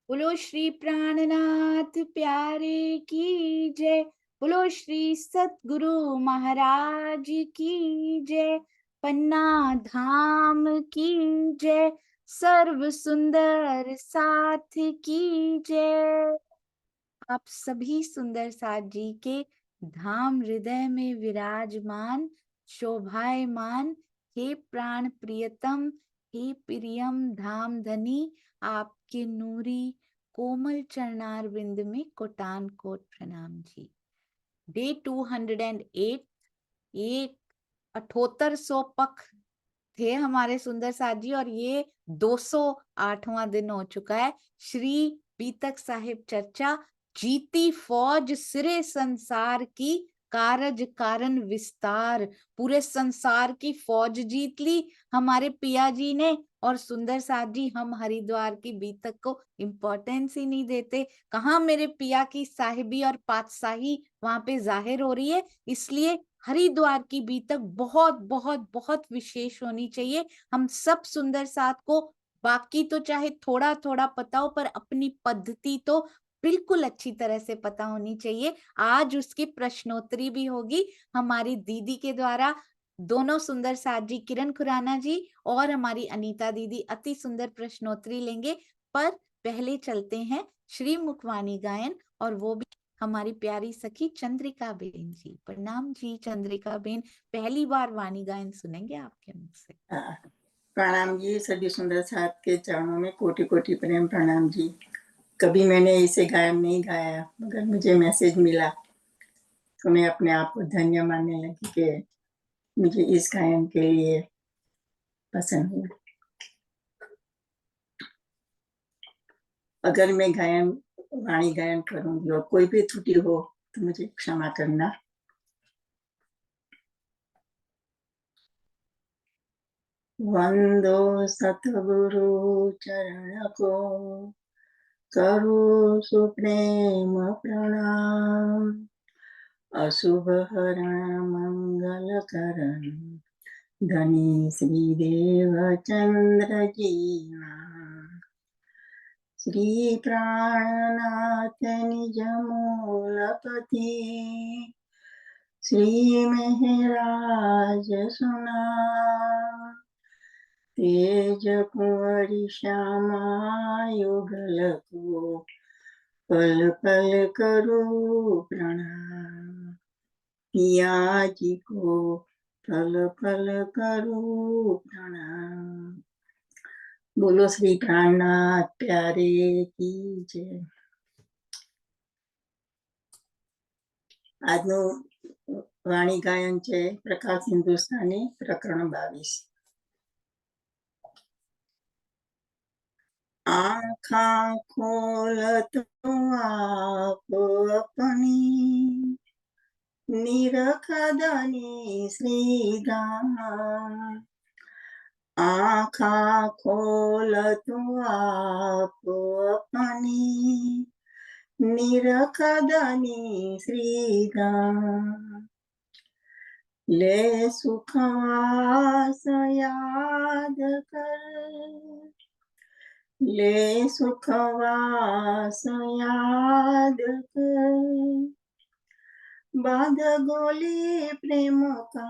बोलो श्री प्राणनाथ प्यारे की जय। बोलो श्री सतगुरु महाराज की जय। पन्ना धाम की जय। सर्व सुंदर साथ की जय। आप सभी सुंदर साथ जी के धाम हृदय में विराजमान शोभायमान हे प्राण प्रियतम, हे प्रियम धाम धनी, आपके नूरी कोमल चरणार बिंद में कोटान कोट प्रणाम जी। डे 208, एक 7800 पख थे हमारे सुंदर साथ जी, और ये 208वां दिन हो चुका है। श्री बीतक साहिब चर्चा, जीती फौज सिरे संसार की, कारज कारण विस्तार। पूरे संसार की फौज जीत ली हमारे पिया जी ने, और सुंदर साथ जी हम हरिद्वार की बीतक को इम्पोर्टेंस ही नहीं देते। कहाँ मेरे पिया की साहिबी और पातशाही वहां पे जाहिर हो रही है। इसलिए हरिद्वार की बीतक बहुत बहुत बहुत विशेष होनी चाहिए। हम सब सुंदर साथ को बाकी तो चाहे थोड़ा थोड़ा पता हो, पर अपनी पद्धति तो बिल्कुल अच्छी तरह से पता होनी चाहिए। आज उसकी प्रश्नोत्तरी भी होगी हमारी दीदी के द्वारा। दोनों सुंदर साथ जी, किरण खुराना जी और हमारी अनीता दीदी अति सुंदर प्रश्नोत्तरी लेंगे। पर पहले चलते हैं श्री मुखवाणी गायन, और वो भी हमारी प्यारी सखी चंद्रिका बेन जी। प्रणाम जी चंद्रिका बेन, पहली बार वाणी गायन सुनेंगे आपके मुख से। प्रणाम जी। सभी सुंदर साथ के चरणों में कोटि कोटि प्रेम प्रणाम जी। कभी मैंने इसे गायन नहीं गाया, मगर मुझे मैसेज मिला तो मैं अपने आप को धन्य मानने लगी कि मुझे इस गायन के लिए पसंद हुआ। अगर मैं वाणी गायन करूंगी और कोई भी त्रुटि हो तो मुझे क्षमा करना। वंदो सतगुरु चरण को, करो सुप्रेम प्रणाम। अशुभ हरण मंगल करण, धनी श्रीदेव चंद्र जी नाम। श्री प्राणनाथ निज मूलपति, श्री महराज सुना। तेज कुंवरी श्यामा युगल को, पल पल करो प्रणाम। पिया जी को पल पल करो प्रणाम। बोलो श्री प्राणनाथ प्यारे की जय। આજનું વાણી ગાયન છે પ્રકાશ હિન્દુસ્તાની પ્રકરણ 22। आँखा खोल तो आप अपनी, निरख धनी श्रीदाम। आँखा खोल तो आप अपनी, निरख धनी श्रीदाम। ले सुखवास याद कर, ले सुखवास याद कर। बांध गोली प्रेम का,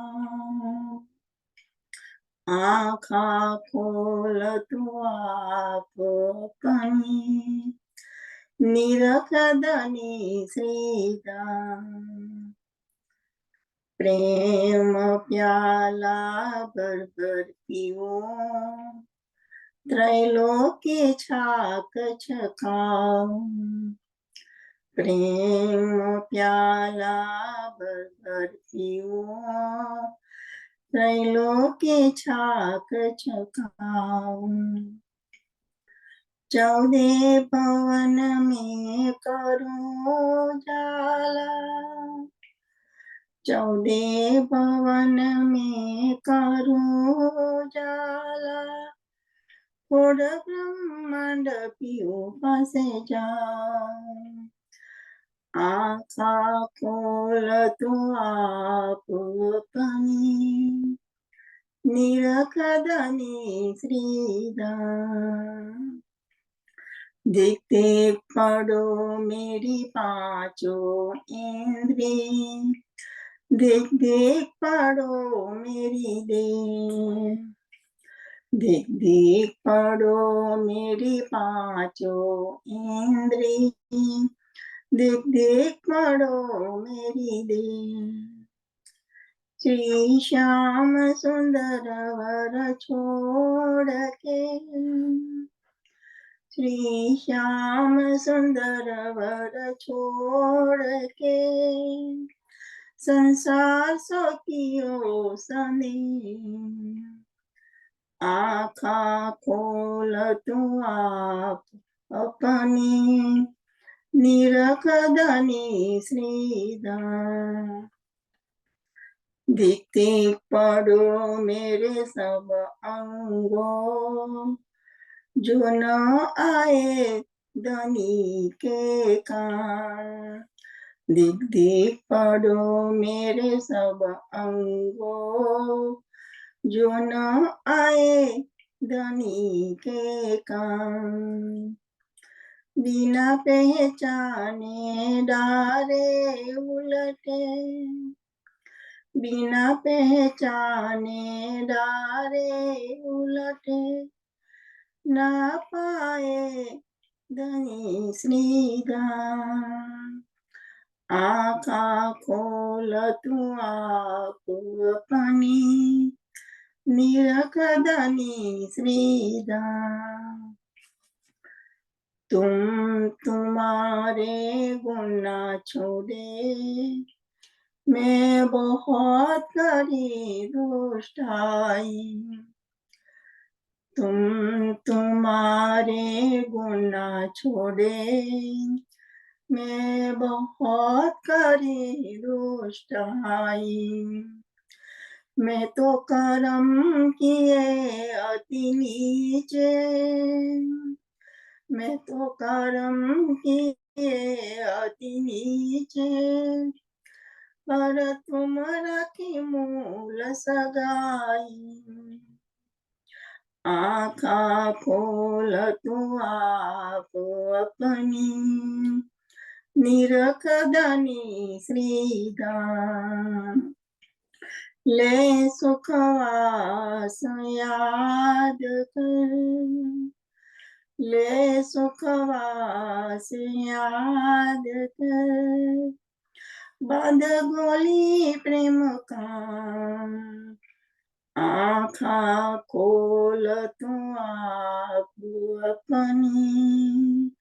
आँखा खोल तू आप अपनी, निरख धनी श्रीदाम। प्रेम प्याला भर भर पियो, त्रैलोक्य छाक छकाओ। प्रेम प्याला भर भर पियो, त्रैलोक्य छाक छकाओ। 14 भवन में करो जाला, 14 भवन में करो जाला। थोड़ ब्रह्मांड पियो फंसे जाओ। आँखा खोल तू आप अपनी, निरख धनी श्रीदाम। देख देख पढ़ो मेरी पांचों इंद्री, देख देख पढ़ो मेरी देह, देख देख पढ़ो मेरी पांचों इंद्री, देख देख पढ़ो मेरी देह। श्री श्याम सुंदर वर छोड़ के, श्री श्याम सुंदर वर छोड़ के, संसार सो कियो सने, आँखा खोल तू आप अपनी, निरख धनी श्रीधर। देख देख पढ़ो मेरे सब अंगों, जो न आए धनी के कान। देख देख पढ़ो मेरे सब अंगों, जो न आए धनी के कान। बिना पहचाने डारे उलटे, बिना पहचाने डारे उलटे, ना पाए धनी श्रीधाम। आँखा खोल तू आप अपनी, निरख धनी श्रीधाम। तुम तुम्हारे गुण ना छोड़े, मैं बहुत करी दुष्टाई। तुम तुम्हारे गुण ना छोड़े, मैं बहुत करी दुष्टाई। मैं तो कर्म किए अति नीचे, मैं तो कर्म किए अति नीचे, पर तुम रखी मूल सगाई। आँखा खोल तू आप अपनी, निरख धनी श्रीधाम। ले सुखवास याद कर, ले सुखवास याद कर, बंद गोली प्रेम का। आँखा खोल तू आप अपनी,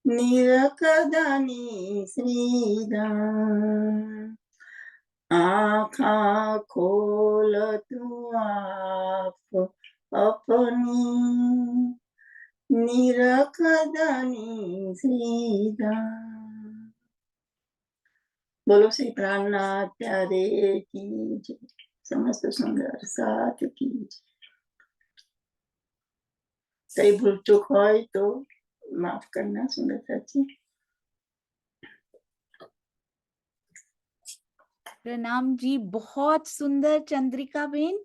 निरख धनी श्रीधाम। आँखा खोल तू आप अपनी, निरख धनी श्रीधाम। बोलो श्री प्राणनाथ प्यारे की जय, समस्त सुंदर साथ की जय। कई भूल चूक होय तो माफ करना सुंदर साथी। प्रणाम जी, बहुत सुंदर चंद्रिका बेन।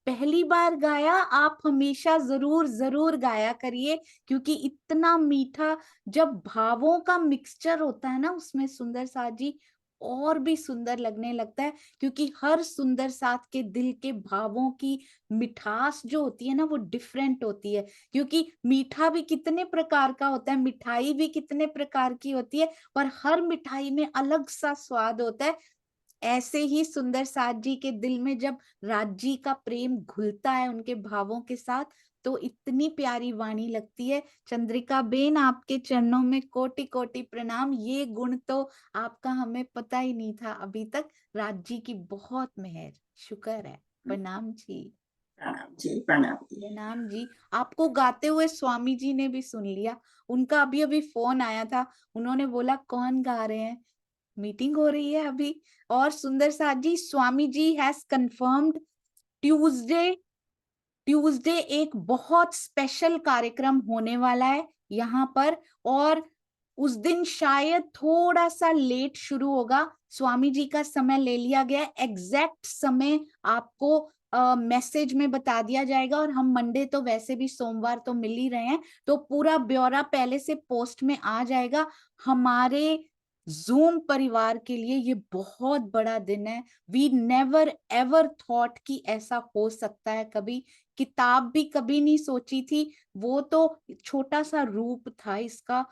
पहली बार गाया, आप हमेशा जरूर जरूर गाया करिए, क्योंकि इतना मीठा जब भावों का मिक्सचर होता है ना उसमें, सुंदर साथ जी और भी सुंदर लगने लगता है। क्योंकि हर सुंदर साथ के दिल के भावों की मिठास जो होती है ना, वो डिफरेंट होती है। क्योंकि मीठा भी कितने प्रकार का होता है, मिठाई भी कितने प्रकार की होती है, और हर मिठाई में अलग सा स्वाद होता है। ऐसे ही सुंदर साथ जी के दिल में जब राज का प्रेम घुलता है उनके भावों के साथ, तो इतनी प्यारी वाणी लगती है। चंद्रिका बेन, आपके चरणों में कोटि कोटि प्रणाम। ये गुण तो आपका हमें पता ही नहीं था अभी तक। राज जी की बहुत मेहर, शुक्र है। प्रणाम जी। प्रणाम जी, प्रणाम जी। प्रणाम जी। आपको गाते हुए स्वामी जी ने भी सुन लिया, उनका अभी अभी फोन आया था। उन्होंने बोला कौन गा रहे हैं, मीटिंग हो रही है अभी। और सुंदर साथ जी, Swami ji has confirmed Tuesday, Tuesday एक बहुत स्पेशल कार्यक्रम होने वाला है यहाँ पर। और उस दिन शायद थोड़ा सा लेट शुरू होगा, स्वामी जी का समय ले लिया गया। एग्जैक्ट समय आपको मैसेज में बता दिया जाएगा, और हम मंडे तो वैसे भी सोमवार तो मिल ही रहे हैं, तो पूरा ब्यौरा पहले से पोस्ट में आ जाएगा। हमारे जूम परिवार के लिए ये बहुत बड़ा दिन है। वी नेवर एवर थॉट कि ऐसा हो सकता है कभी। किताब भी कभी नहीं सोची थी, वो तो छोटा सा रूप था इसका।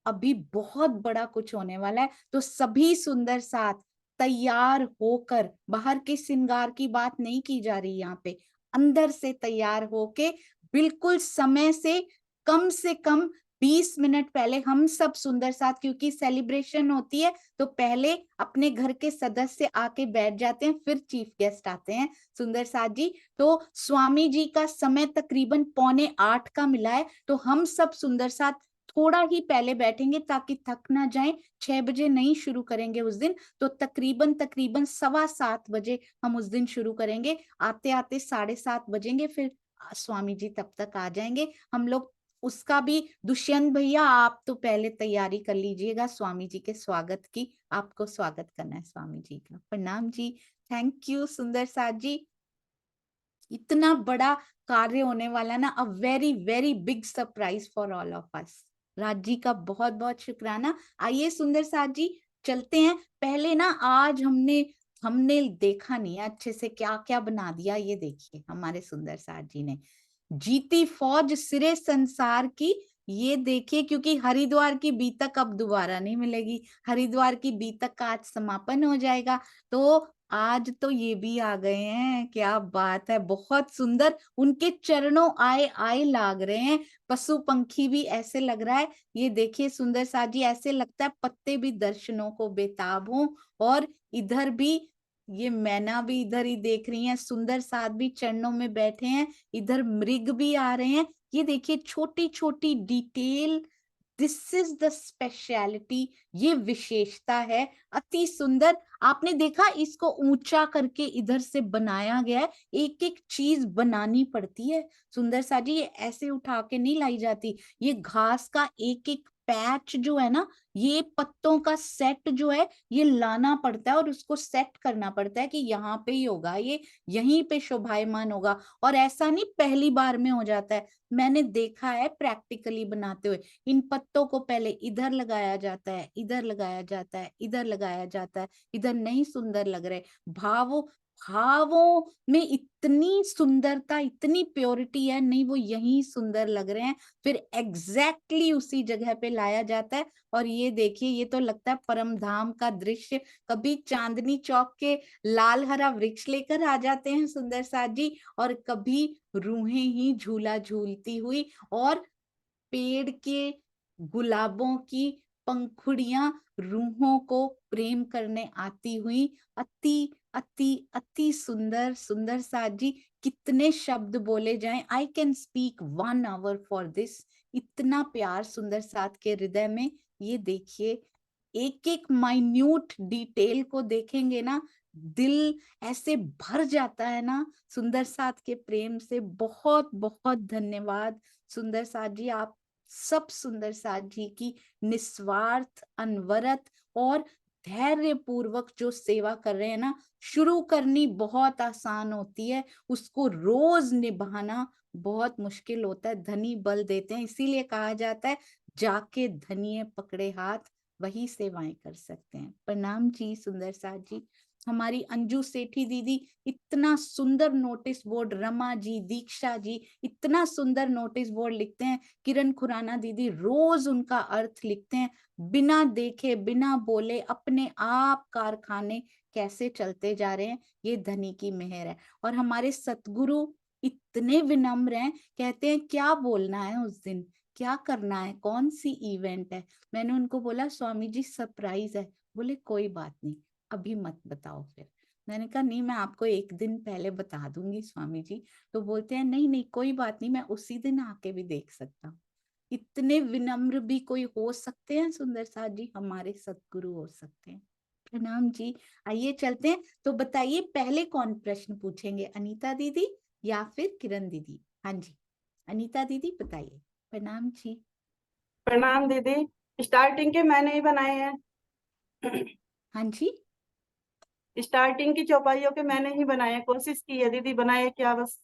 अभी बहुत बड़ा कुछ होने वाला है। तो सभी सुंदर साथ तैयार होकर, बाहर के श्रृंगार की बात नहीं की जा रही यहाँ पे, अंदर से तैयार होके बिल्कुल समय से कम 20 मिनट पहले हम सब सुंदर साथ, क्योंकि सेलिब्रेशन होती है तो पहले अपने घर के सदस्य आके बैठ जाते हैं, फिर चीफ गेस्ट आते हैं सुंदर साथ जी। तो स्वामी जी का समय तकरीबन 7:45 का मिला है, तो हम सब सुंदर साथ थोड़ा ही पहले बैठेंगे ताकि थक ना जाएं। 6 बजे नहीं शुरू करेंगे उस दिन, तो तकरीबन तकरीबन 7:15 बजे हम उस दिन शुरू करेंगे। आते आते 7:30 बजेंगे, फिर स्वामी जी तब तक आ जाएंगे। हम लोग उसका भी, दुष्यंत भैया आप तो पहले तैयारी कर लीजिएगा स्वामी जी के स्वागत की। आपको स्वागत करना है स्वामी जी का। प्रणाम जी। थैंक यू सुंदर साथ जी। इतना बड़ा कार्य होने वाला ना, a very very big surprise for all of us. Raj ji का बहुत बहुत शुक्राना। आइए सुंदर साथ जी चलते हैं। पहले ना आज हमने देखा नहीं है अच्छे से क्या क्या बना दिया। ये देखिए हमारे सुंदर साथ जी ने जीती फौज सिरे संसार की। ये देखिए, क्योंकि हरिद्वार की बीतक अब दोबारा नहीं मिलेगी, हरिद्वार की बीतक का आज समापन हो जाएगा। तो आज तो ये भी आ गए हैं, क्या बात है, बहुत सुंदर। उनके चरणों आए आए लाग रहे हैं। पशु पंखी भी ऐसे लग रहा है, ये देखिए सुंदर साथ जी, ऐसे लगता है पत्ते भी दर्शनों को बेताब हों। और इधर भी ये मैना भी इधर ही देख रही हैं, सुंदर साथ भी चरणों में बैठे हैं। इधर मृग भी आ रहे हैं। ये देखिए छोटी छोटी detail, this is the speciality, ये विशेषता है। अति सुंदर। आपने देखा इसको ऊंचा करके इधर से बनाया गया है। एक एक चीज बनानी पड़ती है सुंदर सा जी, ये ऐसे उठा के नहीं लाई जाती। ये घास का एक एक पैच जो है ना, ये पत्तों का सेट जो है, ये लाना पड़ता है और उसको सेट करना पड़ता है कि यहाँ पे ही होगा, ये यहीं पे शोभायमान होगा। और ऐसा नहीं पहली बार में हो जाता है, मैंने देखा है प्रैक्टिकली बनाते हुए। इन पत्तों को पहले इधर लगाया जाता है, इधर लगाया जाता है, इधर लगाया जाता है। इधर नहीं सुंदर लग रहे। भावों भावों में इतनी सुंदरता, इतनी प्योरिटी है, नहीं वो यही सुंदर लग रहे हैं। फिर एग्जैक्टली उसी जगह पे लाया जाता है। और ये देखिए, ये तो लगता है परम धाम का दृश्य। कभी चांदनी चौक के लाल हरा वृक्ष लेकर आ जाते हैं सुंदर साथ जी, और कभी रूहें ही झूला झूलती हुई, और पेड़ के गुलाबों की पंखुड़ियां रूहों को प्रेम करने आती हुई। अति अति अति सुंदर सुंदर साथ जी। कितने शब्द बोले जाएं, I can speak 1 hour for this. इतना प्यार सुंदर साथ के हृदय में। ये देखिए एक एक माइन्यूट डिटेल को देखेंगे ना, दिल ऐसे भर जाता है ना सुंदर साथ के प्रेम से। बहुत बहुत धन्यवाद सुंदर साथ जी, आप सब सुंदर साथ जी की निस्वार्थ, अनवरत और धैर्य पूर्वक जो सेवा कर रहे हैं ना। शुरू करनी बहुत आसान होती है, उसको रोज निभाना बहुत मुश्किल होता है। धनी बल देते हैं, इसीलिए कहा जाता है जाके धनिये पकड़े हाथ, वही सेवाएं कर सकते हैं। प्रणाम जी सुंदर साथ जी। हमारी अंजू सेठी दीदी इतना सुंदर नोटिस बोर्ड, रमा जी, दीक्षा जी इतना सुंदर नोटिस बोर्ड लिखते हैं। किरण खुराना दीदी रोज उनका अर्थ लिखते हैं। बिना देखे बिना बोले अपने आप कारखाने कैसे चलते जा रहे हैं, ये धनी की मेहर है। और हमारे सतगुरु इतने विनम्र हैं, कहते हैं क्या बोलना है उस दिन, क्या करना है, कौन सी इवेंट है। मैंने उनको बोला स्वामी जी सरप्राइज है। बोले कोई बात नहीं, अभी मत बताओ फिर। मैंने कहा नहीं, मैं आपको एक दिन पहले बता दूंगी स्वामी जी। तो बोलते हैं नहीं नहीं कोई बात नहीं, मैं उसी दिन आके भी देख सकता हूँ। इतने विनम्र भी कोई हो सकते हैं सुंदर साथ जी, हमारे सतगुरु हो सकते हैं। प्रणाम जी। आइए चलते हैं। तो बताइए पहले कौन प्रश्न पूछेंगे, अनीता दीदी या फिर किरण दीदी? हाँ जी, अनीता दीदी बताइए। प्रणाम जी। प्रणाम दीदी। स्टार्टिंग के मैंने ही बनाए हैं। हाँ जी, स्टार्टिंग की चौपाइयों के मैंने ही बनाए, कोशिश की है दीदी, बनाए क्या बस।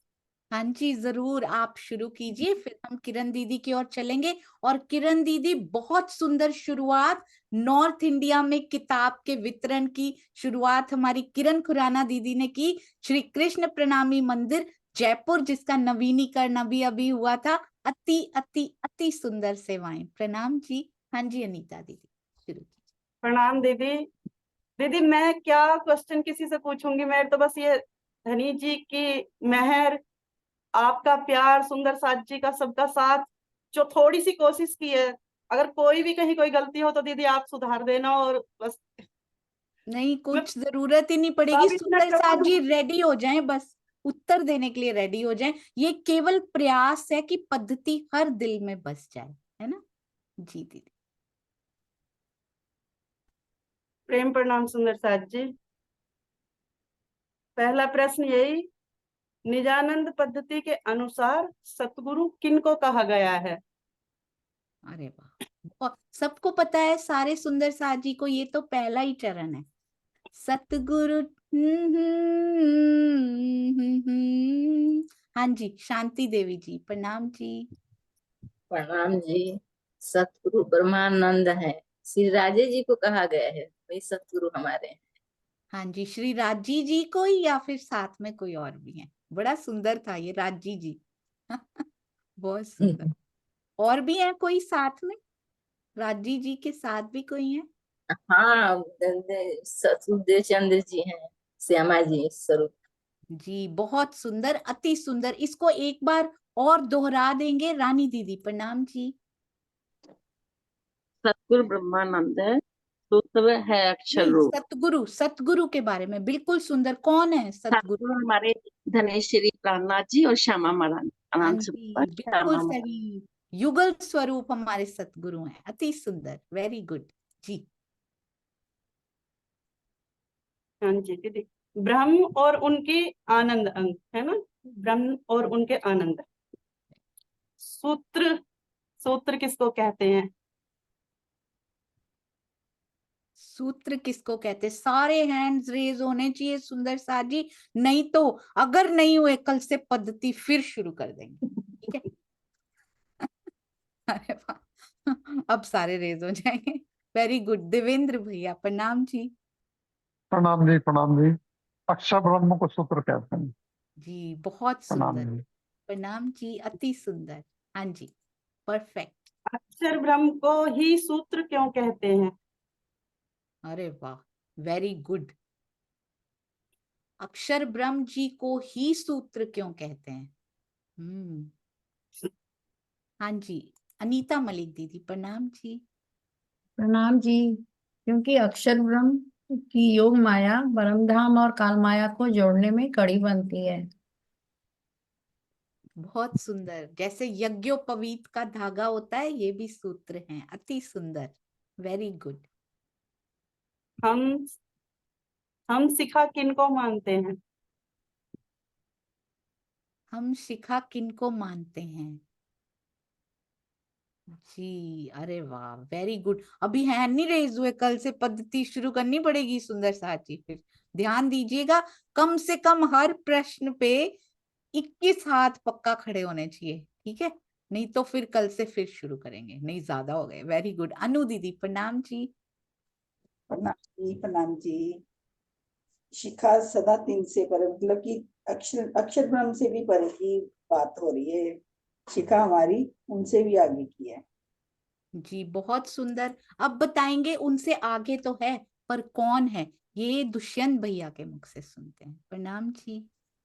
हाँ जी, जरूर आप शुरू कीजिए, फिर हम किरण दीदी की ओर चलेंगे। और किरण दीदी, बहुत सुंदर शुरुआत नॉर्थ इंडिया में किताब के वितरण की शुरुआत हमारी किरण खुराना दीदी ने की। श्री कृष्ण प्रणामी मंदिर जयपुर, जिसका नवीनीकरण अभी अभी हुआ था। अति अति अति सुंदर सेवाएं, प्रणाम जी। हाँ जी अनीता दीदी, शुरू कीजिए। प्रणाम दीदी। दीदी मैं क्या क्वेश्चन किसी से पूछूंगी, मैं तो बस ये धनी जी की मेहर, आपका प्यार, सुंदर साथ जी का सबका साथ, जो थोड़ी सी कोशिश की है, अगर कोई भी कहीं कोई गलती हो तो दीदी आप सुधार देना। और बस नहीं, मैं कुछ जरूरत ही नहीं पड़ेगी। काफी इतना सुंदर साथ करूँ। जी रेडी हो जाएं, बस उत्तर देने के लिए रेडी हो जाएं। ये केवल प्रयास है कि पद्धति हर दिल में बस जाए, है ना जी दीदी। प्रेम प्रणाम सुंदर साथ जी। पहला प्रश्न यही, निजानंद पद्धति के अनुसार सतगुरु किनको कहा गया है? अरे वाह, सबको पता है, सारे सुंदर साथ जी को, ये तो पहला ही चरण है। सतगुरु हाँ जी, शांति देवी जी, प्रणाम जी। प्रणाम जी। सतगुरु ब्रह्मानंद है, श्री राजे जी को कहा गया है, वही सतगुरु हमारे हैं। हाँ जी, श्री राजी जी को ही, या फिर साथ में कोई और भी है? बड़ा सुंदर था ये राजी जी। बहुत सुंदर। और भी है कोई साथ में? राजी जी के साथ भी कोई है? हाँ, सतगुरुदेव चंद्र जी हैं, श्यामा जी स्वरूप। जी, बहुत सुंदर, अति सुंदर। इसको एक बार और दोहरा देंगे। रानी दीदी, प्रणाम जी। सतगुरु ब्रह्मानंद है, सूत्र है अक्षर नहीं, रूप। सतगुरु, सतगुरु के बारे में बिल्कुल सुंदर। कौन है सतगुरु? सतगुरु हमारे धनेश्वरी प्राणनाथ जी और श्यामा महारानी, हाँ आनंद जी, सुपर बिल्कुल श्यामा महारानी। सही। युगल स्वरूप हमारे सतगुरु हैं, अति सुंदर, वेरी गुड जी। हाँ जी दीदी। ब्रह्म और उनके आनंद अंग है ना, ब्रह्म और उनके आनंद। सूत्र, सूत्र किसको कहते हैं? सूत्र किसको कहते हैं? सारे हैंड्स रेज होने चाहिए सुंदर साथ जी, नहीं तो अगर नहीं हुए कल से पद्धति फिर शुरू कर देंगे, ठीक है? अरे वाह, अब सारे रेज हो जाएंगे। Very good. देवेंद्र भैया, प्रणाम जी। प्रणाम जी, प्रणाम जी। अक्षर ब्रह्म को सूत्र कहते हैं। जी, बहुत प्रणाम सुंदर। जी। प्रणाम जी, अति सुंदर। हाँ जी, परफेक्ट। अक्षर ब्रह्म को ही सूत्र क्यों कहते हैं? अरे वाह, वेरी गुड। अक्षर ब्रह्म जी को ही सूत्र क्यों कहते हैं? हाँ जी, अनीता मलिक दीदी, प्रणाम जी। प्रणाम जी। क्योंकि अक्षर ब्रह्म की योग माया ब्रह्मधाम और काल माया को जोड़ने में कड़ी बनती है। बहुत सुंदर। जैसे यज्ञोपवीत का धागा होता है, ये भी सूत्र हैं, अति सुंदर, वेरी गुड। हम शिखा किनको मानते हैं? हम शिखा किनको मानते हैं? जी, अरे वाह, वेरी गुड। अभी हैंड नहीं रेज हुए, कल से पद्धति शुरू करनी पड़ेगी सुंदर साथ जी। फिर ध्यान दीजिएगा, कम से कम हर प्रश्न पे 21 हाथ पक्का खड़े होने चाहिए, ठीक है? नहीं तो फिर कल से फिर शुरू करेंगे, नहीं ज्यादा हो गए। Very good. अनु दीदी, प्रणाम जी। प्रणाम जी, प्रणाम जी। शिखा सदा तीन से परे, मतलब कि अक्षर अक्षर ब्रह्म से भी परे की बात हो रही है। शिखा हमारी उनसे भी आगे की है। जी, बहुत सुंदर। अब बताएंगे, उनसे आगे तो है, पर कौन है ये दुष्यंत भैया के मुख से सुनते हैं। प्रणाम जी।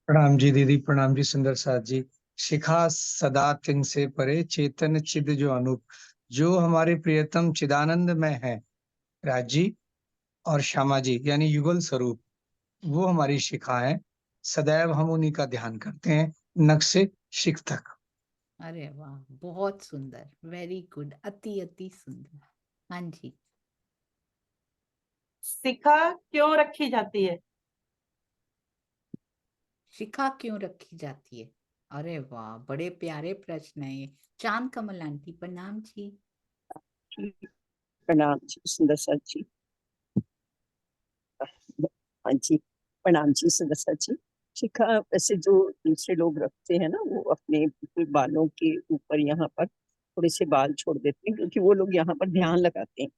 प्रणाम जी दीदी, प्रणाम जी सुंदर साथ जी। शिखा सदा तिन से परे, चेतन चिद जो अनूप, जो हमारे प्रियतम चिदानंद में है, राज जी और श्यामा जी यानी युगल स्वरूप, वो हमारी शिखा है। सदैव हम उन्हीं का ध्यान करते हैं, नख से शिख तक। अरे वाह, बहुत सुंदर, वेरी गुड, अति अति सुंदर। हाँ जी। शिखा क्यों रखी जाती है? शिखा क्यों रखी जाती है? अरे वाह, बड़े प्यारे प्रश्न है ये। चांद कमल आंटी, प्रणाम जी। प्रणाम जी सुंदर साथ जी। हाँ जी, प्रणाम जी सदस्य जी। शिखा वैसे जो दूसरे लोग रखते हैं ना, वो अपने बिल्कुल बालों के ऊपर यहाँ पर थोड़े से बाल छोड़ देते हैं, क्योंकि वो लोग यहाँ पर ध्यान लगाते हैं।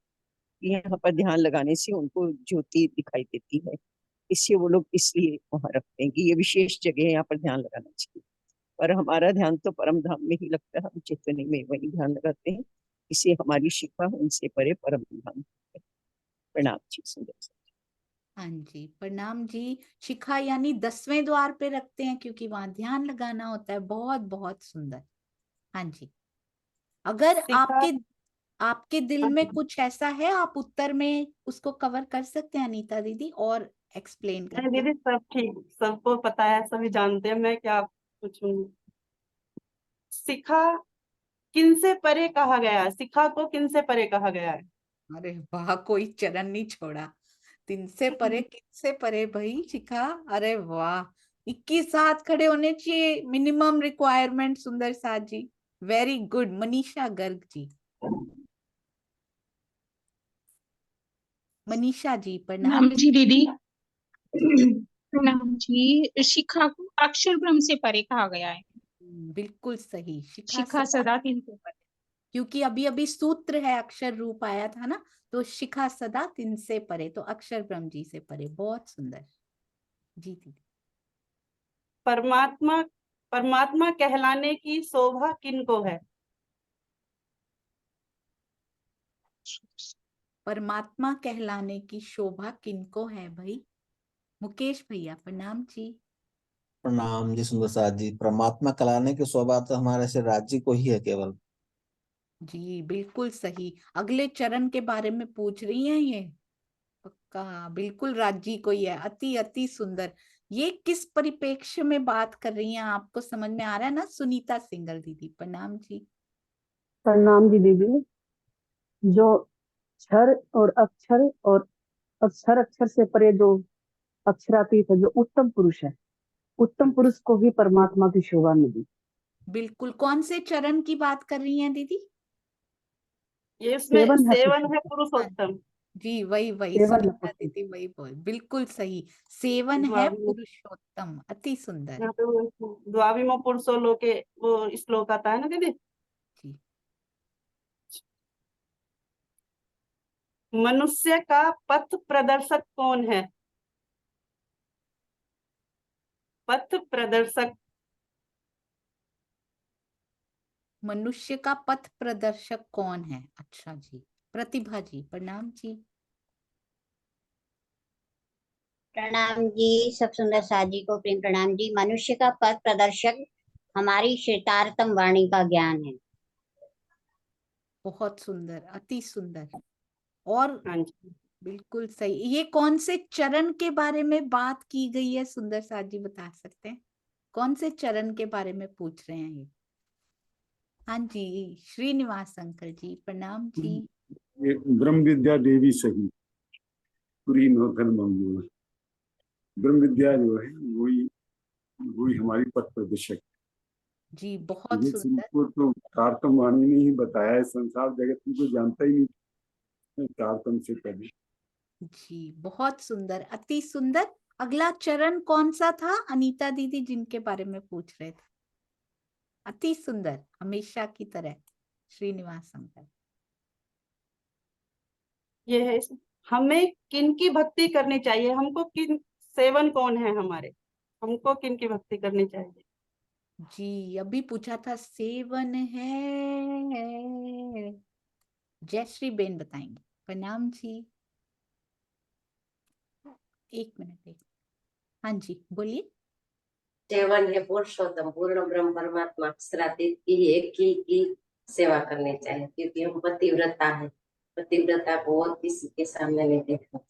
यहाँ पर ध्यान लगाने से उनको ज्योति दिखाई देती है, इससे वो लोग इसलिए वहां रखते हैं कि ये विशेष जगह है, यहाँ पर ध्यान लगाना चाहिए। पर हमारा ध्यान तो परम धाम में ही लगता है, हम चैतन्य में वही ध्यान लगाते हैं, इससे हमारी शिखा उनसे परे परम धाम है। प्रणाम जी सुंदर सा। हाँ जी, प्रणाम जी। शिखा यानी 10वें द्वार पे रखते हैं क्योंकि वहां ध्यान लगाना होता है। बहुत बहुत सुंदर। हाँ जी, अगर शिखा आपके दिल में कुछ ऐसा है, आप उत्तर में उसको कवर कर सकते हैं अनीता दीदी, और एक्सप्लेन नहीं करके। दीदी, सब ठीक, सबको पता है, सभी जानते हैं, मैं क्या पूछूंगी। शिखा किन से परे कहा गया है? शिखा को किन से परे कहा गया है? अरे वाह, कोई चरण नहीं छोड़ा। 3 से परे, किन से परे भाई शिखा? अरे वाह, 21 हाथ खड़े होने चाहिए मिनिमम रिक्वायरमेंट। सुंदर साथ जी, वेरी गुड। मनीषा गर्ग जी, मनीषा जी प्रणाम। प्रणाम जी दीदी। प्रणाम जी। शिखा को अक्षर ब्रह्म से परे कहा गया है। बिल्कुल सही। शिखा शिखा सदा 3 से परे। क्योंकि अभी अभी सूत्र है, अक्षर रूप आया था ना, तो शिखा सदा 3 से परे, तो अक्षर ब्रह्म जी से परे। बहुत सुंदर जी दीदी। परमात्मा परमात्मा कहलाने की शोभा किनको है? परमात्मा कहलाने की शोभा किनको है भाई? मुकेश भैया प्रणाम जी। प्रणाम जी सुंदर साथ जी। परमात्मा कहलाने की सौभाग्य तो हमारे से राज्य को ही है केवल। जी बिल्कुल सही। अगले चरण के बारे में पूछ रही हैं ये, पक्का बिल्कुल राजी को ही है। अति अति सुंदर। ये किस परिप्रेक्ष्य में बात कर रही हैं, आपको समझ में आ रहा है ना? सुनीता सिंगल दीदी प्रणाम जी। प्रणाम जी दीदी। जो क्षर और अक्षर से परे जो अक्षरातीत है, जो उत्तम पुरुष है, उत्तम पुरुष को ही परमात्मा की शोभा मिली। बिल्कुल। कौन से चरण की बात कर रही हैं दीदी? ये इसमें सेवन है सेवन है पुरुषोत्तम। पुरुषोत्तम। जी वही सेवन है सुनीता पुरुषोत्तम। दीदी वही बोल, बिल्कुल सही। सेवन है द्वाविमो पुरुषोत्तम, अति सुंदर यहाँ पे वो द्वाविमो पुरुषो लोके वो श्लोक आता है ना दीदी। जी। मनुष्य का पथ प्रदर्शक कौन है? पथ प्रदर्शक। मनुष्य का पथ प्रदर्शक कौन है? अच्छा जी, प्रतिभा जी प्रणाम जी। प्रणाम जी, सब सुंदर साथ जी को प्रेम प्रणाम जी। मनुष्य का पथ प्रदर्शक हमारी श्वेतार्तम वाणी का ज्ञान है। बहुत सुंदर, अति सुंदर। और हाँ जी, बिल्कुल सही। ये कौन से चरण के बारे में बात की गई है, सुंदर साथ जी बता सकते हैं? कौन से चरण के बारे में पूछ रहे हैं ये? हाँ जी, श्रीनिवास अंकल जी प्रणाम जी। ये ब्रह्म विद्या देवी सही पूरी नौकन मंगू। ब्रह्म विद्या जो है वही वही हमारी पथ प्रदर्शक। जी बहुत सुंदर। को तो तारतम वाणी ने ही बताया है, संसार जगत में कोई जानता ही नहीं तारतम से पहले। जी बहुत सुंदर, अति सुंदर। अगला चरण कौन सा था अनीता दीदी, जिनके बारे में पूछ रहे थे? अति सुंदर, हमेशा की तरह श्रीनिवास अंकल। ये है हमें किन की भक्ति करनी चाहिए? हमको किन, सेवन कौन है हमारे, हमको किन की भक्ति करनी चाहिए? जी अभी पूछा था, सेवन है। जयश्री बेन बताएंगे। प्रणाम जी। एक मिनट। हाँ जी बोलिए। सेवन है पुरुषोत्तम पूर्ण ब्रह्म परमात्मा अक्षरातीत की एक ही की सेवा करनी चाहिए, क्योंकि हम पतिव्रता है। पतिव्रता को और किसी के सामने नहीं देखना।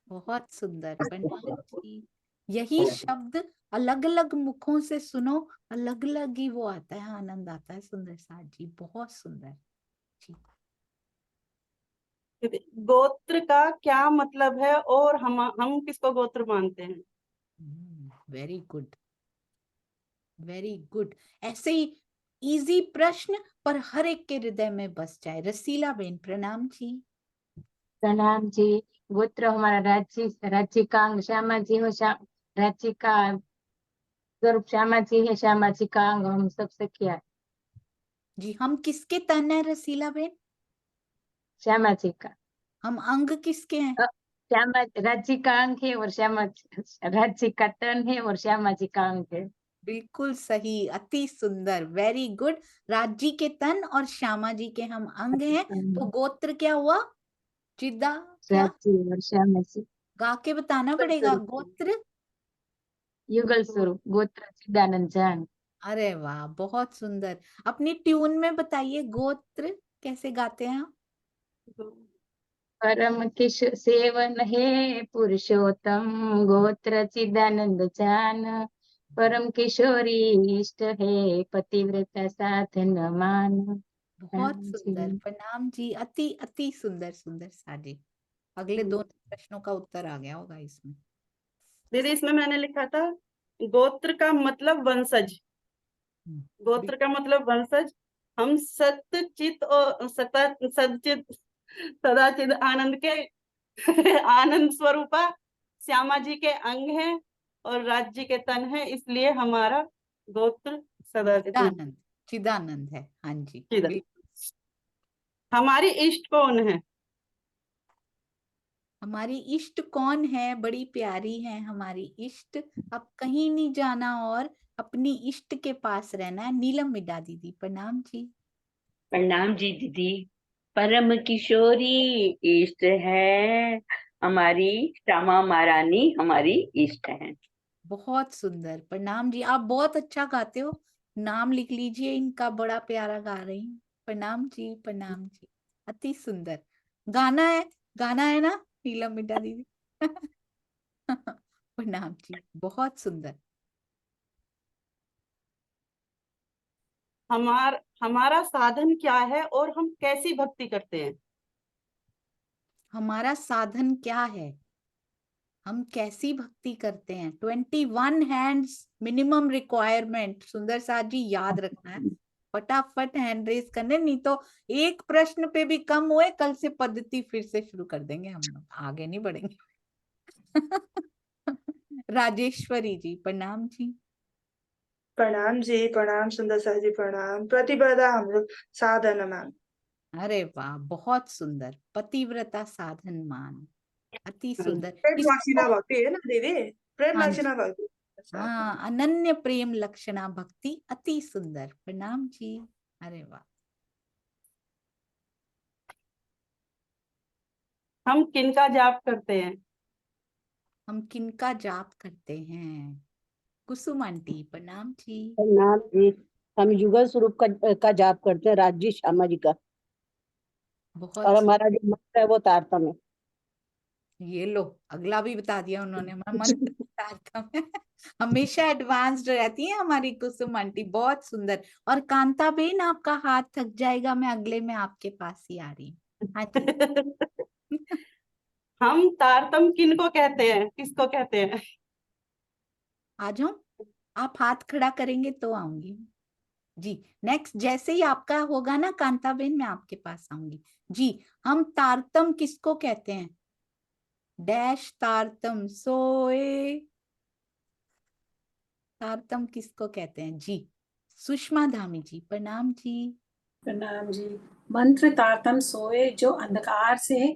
बहुत सुंदर, प्रणाम जी। यही शब्द अलग अलग मुखों से सुनो, अलग अलग ही वो आता है, आनंद आता है। सुंदर साथ जी बहुत सुंदर जी। गोत्र का क्या मतलब है और हम किसको गोत्र मानते हैं? Very good, very good. ऐसे ही इजी प्रश्न पर हर एक के हृदय में बस जाए। रसीला बेन प्रणाम जी। प्रणाम जी। गोत्र हमारा राज्य का अंग श्यामा जी हो, राज्य का स्वरूप श्यामा जी है, श्यामा जी का अंग हम सबसे किया है। जी, हम किसके तन है रसीला बेन? श्यामा जी का। हम अंग किसके हैं? श्यामा राज्य का अंग है और श्यामा राज्य का तन है और श्यामा जी का अंग है। बिल्कुल सही, अति सुंदर, वेरी गुड। राज्य के तन और श्यामा जी के हम अंग हैं, तो गोत्र क्या हुआ? चिदा क्या? राज्य और श्यामा जी। गा के बताना पड़ेगा। गोत्र युगल स्वरूप गोत्र चिदानंद जान। अरे वाह, बहुत सुंदर। अपनी ट्यून में बताइए गोत्र कैसे गाते हैं आप? परम किश सेवन है पुरुषोत्तम, गोत्र चिदानंद जान, परम किशोरी इष्ट है, पतिव्रता साधन मान। बहुत सुंदर, प्रणाम जी। अति अति सुंदर सुंदर साजी। अगले दोनों प्रश्नों का उत्तर आ गया होगा इसमें। दीदी इसमें मैंने लिखा था गोत्र का मतलब वंशज। गोत्र का मतलब वंशज। हम सत्य चित और सदचित सदाचित आनंद के आनंद स्वरूपा श्यामा जी के अंग हैं और राज्य के तन है, इसलिए हमारा गोत्र चिदानंद चिदानंद है। हाँ जी, हमारी इष्ट कौन है? हमारी इष्ट कौन है? बड़ी प्यारी है हमारी इष्ट। अब कहीं नहीं जाना और अपनी इष्ट के पास रहना है। नीलम मिड्डा दीदी, प्रणाम जी। प्रणाम जी दीदी। परम किशोरी इष्ट है हमारी, श्यामा महारानी हमारी इष्ट है। बहुत सुंदर, प्रणाम जी। आप बहुत अच्छा गाते हो, नाम लिख लीजिए इनका, बड़ा प्यारा गा रही हैं। प्रणाम जी, प्रणाम जी, अति सुंदर। गाना है ना नीलम मिड्डा दीदी? प्रणाम जी, बहुत सुंदर। हमारा साधन क्या है और हम कैसी भक्ति करते हैं? हमारा साधन क्या है, हम कैसी भक्ति करते हैं? 21 हैंड्स मिनिमम रिक्वायरमेंट सुंदर साथ जी, याद रखना है। फटाफट हैंड रेस करने, नहीं तो एक प्रश्न पे भी कम हुए, कल से पद्धति फिर से शुरू कर देंगे हम लोग, आगे नहीं बढ़ेंगे। राजेश्वरी जी, प्रणाम जी। प्रणाम जी, प्रणाम सुंदर सर जी, प्रणाम। प्रतिपदा हम लोग साधन मान। अरे वाह, बहुत सुंदर, पतिव्रता साधन मान, अति सुंदर। प्रेम लक्षणा भक्ति है ना दीदी? प्रेम हाँ लक्षणा भक्ति। हाँ, अनन्य प्रेम लक्षणा भक्ति, अति सुंदर, प्रणाम जी। अरे वाह। हम किनका जाप करते हैं? हम किनका जाप करते हैं? कुसुम आंटी, प्रणाम जी। प्रणाम जी। हम युगल स्वरूप का जाप करते हैं, राज्य श्यामा जी का। बहुत और हमारा जो मंत्र है वो तारतम है। ये लो, अगला भी बता दिया उन्होंने, हमारा मंत्र तारतम है। हमेशा एडवांस्ड रहती है हमारी कुसुम आंटी, बहुत सुंदर। और कांता बेन, आपका हाथ थक जाएगा, मैं अगले में आपके पास ही आ रही हूँ। हाँ जी। हम तारतम किनको कहते हैं, किसको कहते हैं? आ जाओ, आप हाथ खड़ा करेंगे तो आऊंगी जी। नेक्स्ट, जैसे ही आपका होगा ना कांता बेन, मैं आपके पास आऊंगी जी। हम तारतम किसको कहते हैं? डैश तारतम सोए, तारतम किसको कहते हैं जी? सुषमा धामी जी, प्रणाम जी। प्रणाम जी। मंत्र तारतम सोए, जो अंधकार से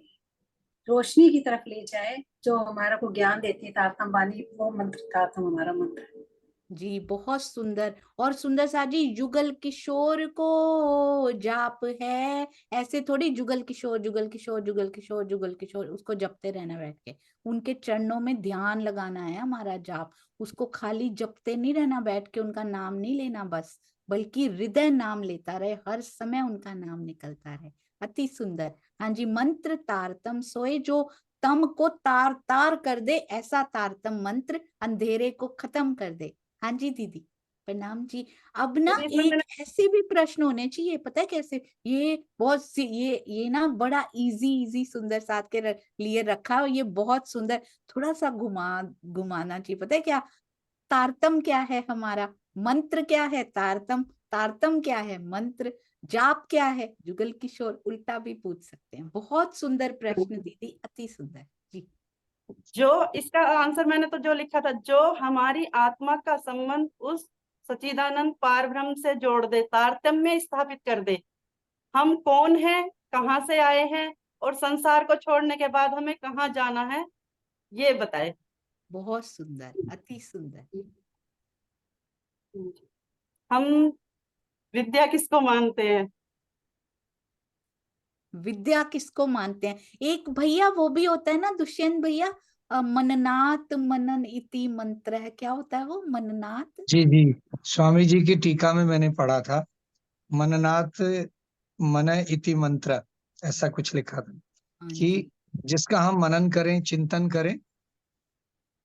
रोशनी की तरफ ले जाए, जो हमारा को ज्ञान देती है तारतम वाणी, वो मंत्र तारतम हमारा मंत्र है जी। बहुत सुंदर। और सुंदर सा जी, युगल किशोर को जाप है, ऐसे थोड़ी जुगल किशोर जुगल किशोर जुगल किशोर जुगल किशोर, उसको जपते रहना बैठ के। उनके चरणों में ध्यान लगाना है हमारा जाप। उसको खाली जपते नहीं रहना बैठ के, उनका नाम नहीं लेना बस, बल्कि हृदय नाम लेता रहे, हर समय उनका नाम निकलता रहे। अति सुंदर। हाँ जी, मंत्र तारतम सोए, जो तम को तार तार कर दे, ऐसा तारतम मंत्र अंधेरे को खत्म कर दे। हाँ जी दीदी, प्रणाम जी। अब ना एक ऐसे भी प्रश्न होने चाहिए, पता है कैसे? ये बहुत ये ना बड़ा इजी सुंदर साथ के लिए रखा है, ये बहुत सुंदर। थोड़ा सा घुमाना चाहिए, पता है क्या? तारतम क्या है हमारा? मंत्र क्या है? तारतम। तारतम क्या है? मंत्र। जाप क्या है? जुगल किशोर उल्टा भी पूछ सकते हैं। बहुत सुंदर प्रश्न दीदी, अति सुंदर जी। जो इसका आंसर मैंने तो जो लिखा था, जो हमारी आत्मा का संबंध उस सच्चिदानंद पार ब्रह्म से जोड़ दे, तारतम्य स्थापित कर दे। हम कौन हैं, कहाँ से आए हैं और संसार को छोड़ने के बाद हमें कहाँ जाना है, ये बताए। बहुत सुंदर, अति सुंदर। हम विद्या किसको मानते हैं? विद्या किसको मानते हैं? एक भैया वो भी होता है ना दुष्यंत भैया, मननात मनन इति मंत्र है, क्या होता है वो मननात? जी जी, स्वामी जी की टीका में मैंने पढ़ा था, मननाथ मन इति मंत्र, ऐसा कुछ लिखा था कि जिसका हम मनन करें, चिंतन करें,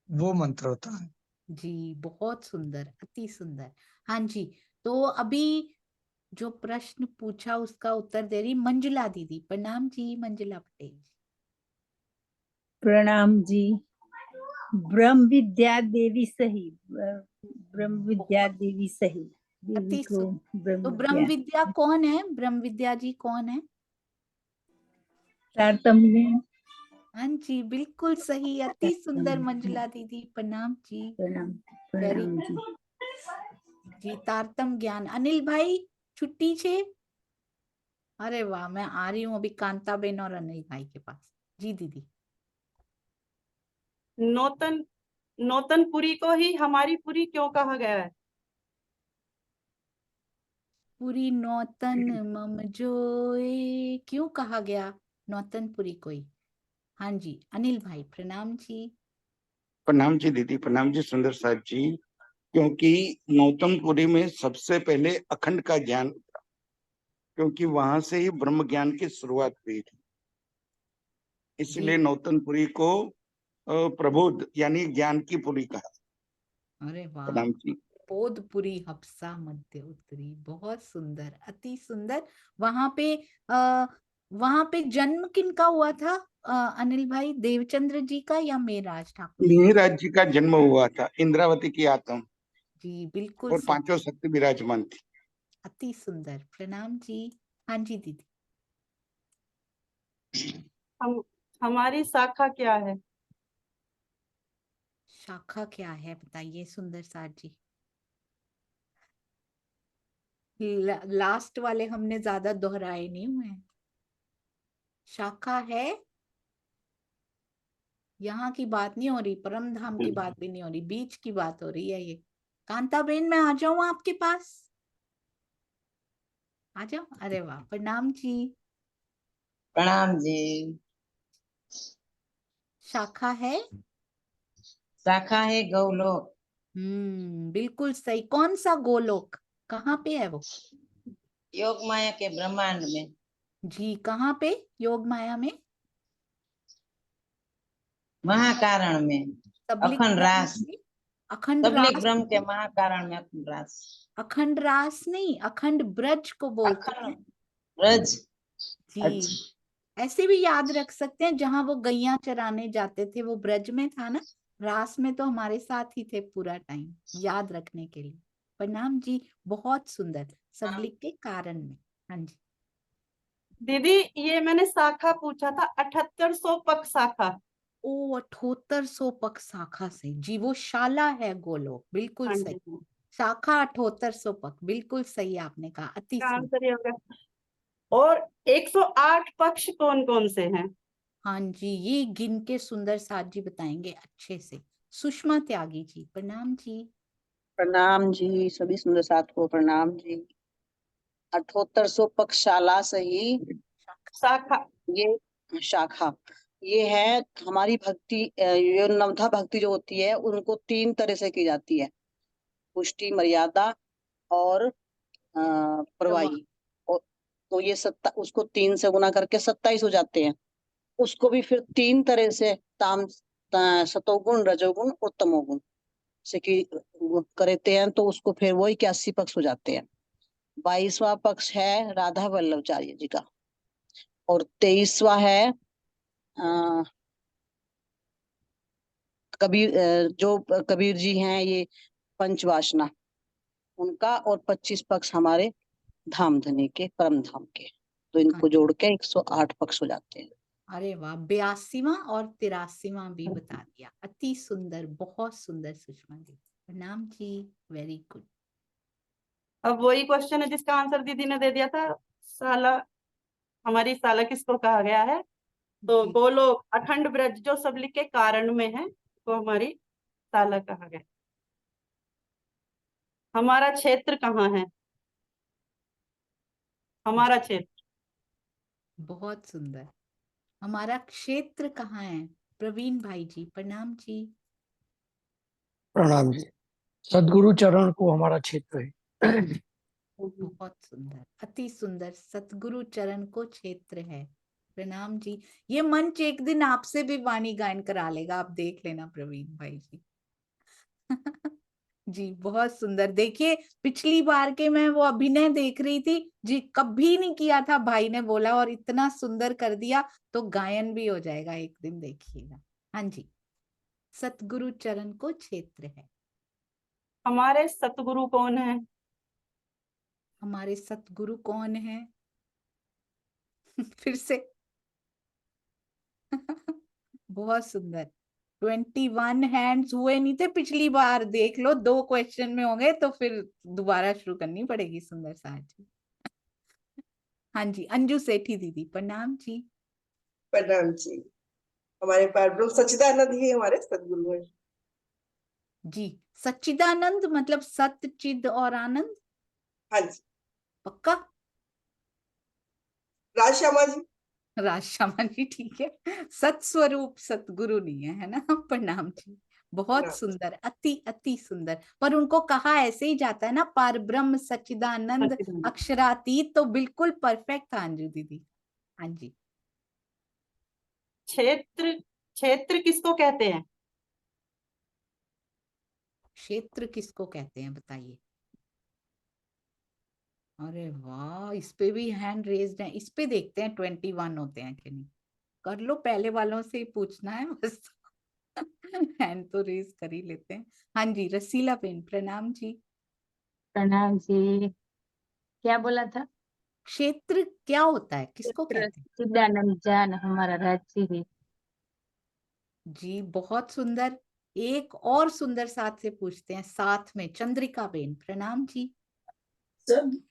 वो मंत्र होता है। जी बहुत सुंदर, अति सुंदर। हाँ जी, तो अभी जो प्रश्न पूछा उसका उत्तर दे रही मंजुला दीदी। प्रणाम जी मंजुला पटेल। प्रणाम जी। ब्रह्म विद्या देवी सही, ब्रह्म विद्या देवी सही, देवी अति को तो ब्रह्म ब्रह्म विद्या। विद्या कौन है? ब्रह्म विद्या जी कौन है? तारतम्य। हाँ जी बिल्कुल सही, अति सुंदर मंजुला दीदी, प्रणाम जी। प्रणाम वेरी प्रणाम जी। जी, तारतम ज्ञान। अनिल भाई छुट्टी छे? अरे वाह, मैं आ रही हूँ अभी कांताबेन और अनिल भाई के पास। जी दीदी। नौतनपुरी को ही हमारी पुरी क्यों कहा गया है? पुरी नौतन मम जोए क्यों कहा गया नौतनपुरी को ही? हाँ जी अनिल भाई, प्रणाम जी। प्रणाम जी दीदी, प्रणाम जी सुंदर साथ जी। क्योंकि नौतनपुरी में सबसे पहले अखंड का ज्ञान था, क्योंकि वहां से ही ब्रह्म ज्ञान की शुरुआत हुई थी, इसलिए नौतनपुरी को प्रबोध यानी ज्ञान की पुरी कहा। अरे वाह, प्रणाम जी। बोधपुरी हफ्सा मध्य उत्तरी, बहुत सुंदर, अति सुंदर। वहां पे वहां पे जन्म किनका हुआ था अनिल भाई? देवचंद्र जी का या मेराज ठाकुर? मिहिराज जी का जन्म हुआ था, इंद्रावती की आत्मा, जी बिल्कुल और सही, पांचों शक्ति विराजमान थी। अति सुंदर, प्रणाम जी। हाँ जी दीदी। हमारी शाखा क्या है? शाखा क्या है बताइए सुंदर साथ जी। लास्ट वाले हमने ज्यादा दोहराए नहीं हुए हैं। शाखा है, यहाँ की बात नहीं हो रही, परम धाम की बात भी नहीं हो रही, बीच की बात हो रही है ये। कांताबेन मैं आ जाऊं आपके पास? आ जाओ। अरे वाह, प्रणाम जी। प्रणाम जी। शाखा है? शाखा है गौलोक। बिल्कुल सही। कौन सा गोलोक, कहाँ पे है वो? योग माया के ब्रह्मांड में। जी कहाँ पे योग माया में? महाकारण में, सबलिक अखंड ब्रह्म रास। में? अखंड सबलिक रास? ब्रह्म के महाकारण में अखंड रास। अखंड रास नहीं, अखंड ब्रज को बोलते हैं। ब्रज। जी अच्छा। ऐसे भी याद रख सकते हैं, जहां वो गैया चराने जाते थे वो ब्रज में था ना। रास में तो हमारे साथ ही थे पूरा टाइम, याद रखने के लिए। प्रणाम जी, बहुत सुंदर, सबलिक के कारण में। हाँ जी दीदी ये मैंने शाखा पूछा था, 7800 पक शाखा। ओ 7800 पक शाखा से जी, वो शाला है गोलोक, बिल्कुल हाँ सही। जी, शाखा 7800 पक, बिल्कुल सही आपने कहा, अति इसका सुंदर। आंसर ये होगा। और 108 पक्ष कौन कौन से हैं? हाँ जी, ये गिन के सुंदर साथ जी बताएंगे अच्छे से। सुषमा त्यागी जी, प्रणाम जी। प्रणाम जी, सभी सुंदर साथ को प्रणाम जी। 7800 पक्षशाला सही शाखा, ये शाखा, ये है हमारी भक्ति, ये नवधा भक्ति जो होती है उनको 3 तरह से की जाती है, पुष्टि, मर्यादा और प्रवाही। और तो ये उसको 3 से गुना करके 27 हो जाते हैं। उसको भी फिर 3 तरह से सतोगुण, रजोगुण और तमोगुण से की करते हैं, तो उसको फिर वो 81 पक्ष हो जाते हैं। 22वां पक्ष है राधा वल्लभाचार्य जी का, और 23वां है कबीर, जो कबीर जी हैं ये पंचवासना उनका, और 25 पक्ष हमारे धाम धनी के, परम धाम के। तो इनको जोड़ के 108 पक्ष हो जाते हैं। अरे वाह, 82वां और 83वां भी बता दिया। अति सुंदर, बहुत सुंदर सुषमा जी, प्रणाम जी, वेरी गुड। अब वही क्वेश्चन है जिसका आंसर दीदी ने दे दिया था, साला, हमारी साला किसको कहा गया है? तो गोलोक अखंड ब्रज जो सबलिक के कारण में है, तो हमारी साला कहा गया। हमारा क्षेत्र कहाँ है? हमारा क्षेत्र, बहुत सुंदर। हमारा क्षेत्र कहाँ है? प्रवीण भाई जी, प्रणाम जी। प्रणाम जी। सदगुरु चरण को हमारा क्षेत्र है। बहुत सुंदर, अति सुंदर। सतगुरु चरण को क्षेत्र है, प्रणाम जी। ये मंच एक दिन आपसे भी वाणी गायन करा लेगा, आप देख लेना प्रवीण भाई जी। जी बहुत सुंदर। देखिए पिछली बार के मैं वो अभिनय देख रही थी जी, कभी नहीं किया था भाई ने बोला और इतना सुंदर कर दिया, तो गायन भी हो जाएगा एक दिन, देखिएगा। हाँ जी, सतगुरु चरण को क्षेत्र है। हमारे सतगुरु कौन है? हमारे सतगुरु कौन है? फिर से बहुत सुंदर। 21 हैंड्स हुए नहीं थे पिछली बार, देख लो 2 क्वेश्चन में हो गए, तो फिर दोबारा शुरू करनी पड़ेगी सुंदर साहब जी। हाँ जी, अंजू सेठी दीदी, प्रणाम जी। प्रणाम जी। हमारे पास सच्चिदानंद ही हमारे सदगुरु है जी। सच्चिदानंद मतलब सत्य, चिद और आनंद? हाँ जी। पक्का? राजश्यामा जी। राजश्यामा जी, ठीक है। सत स्वरूप सतगुरु नहीं है, है ना? प्रणाम जी, बहुत सुंदर, अति अति सुंदर। पर उनको कहा ऐसे ही जाता है ना, पार ब्रह्म सच्चिदानंद अक्षरातीत, तो बिल्कुल परफेक्ट था अंजू दीदी। हाँ जी। क्षेत्र, क्षेत्र किसको कहते हैं? क्षेत्र किसको कहते हैं बताइए? अरे वाह, इस पे भी हैंड रेज्ड है। इस पे देखते हैं 21 होते हैं कि नहीं। कर लो, पहले वालों से ही पूछना है बस। हैंड तो रेज कर ही लेते हैं। हाँ जी, रसीला बेन, प्रणाम जी। प्रणाम जी। क्या बोला था? क्षेत्र क्या होता है, किसको कहते हैं? सच्चिदानंद जान हमारा राज्य है। जी बहुत सुंदर। एक और सुंदर साथ से पूछते हैं, साथ में चंद्रिका बेन, प्रणाम जी। सब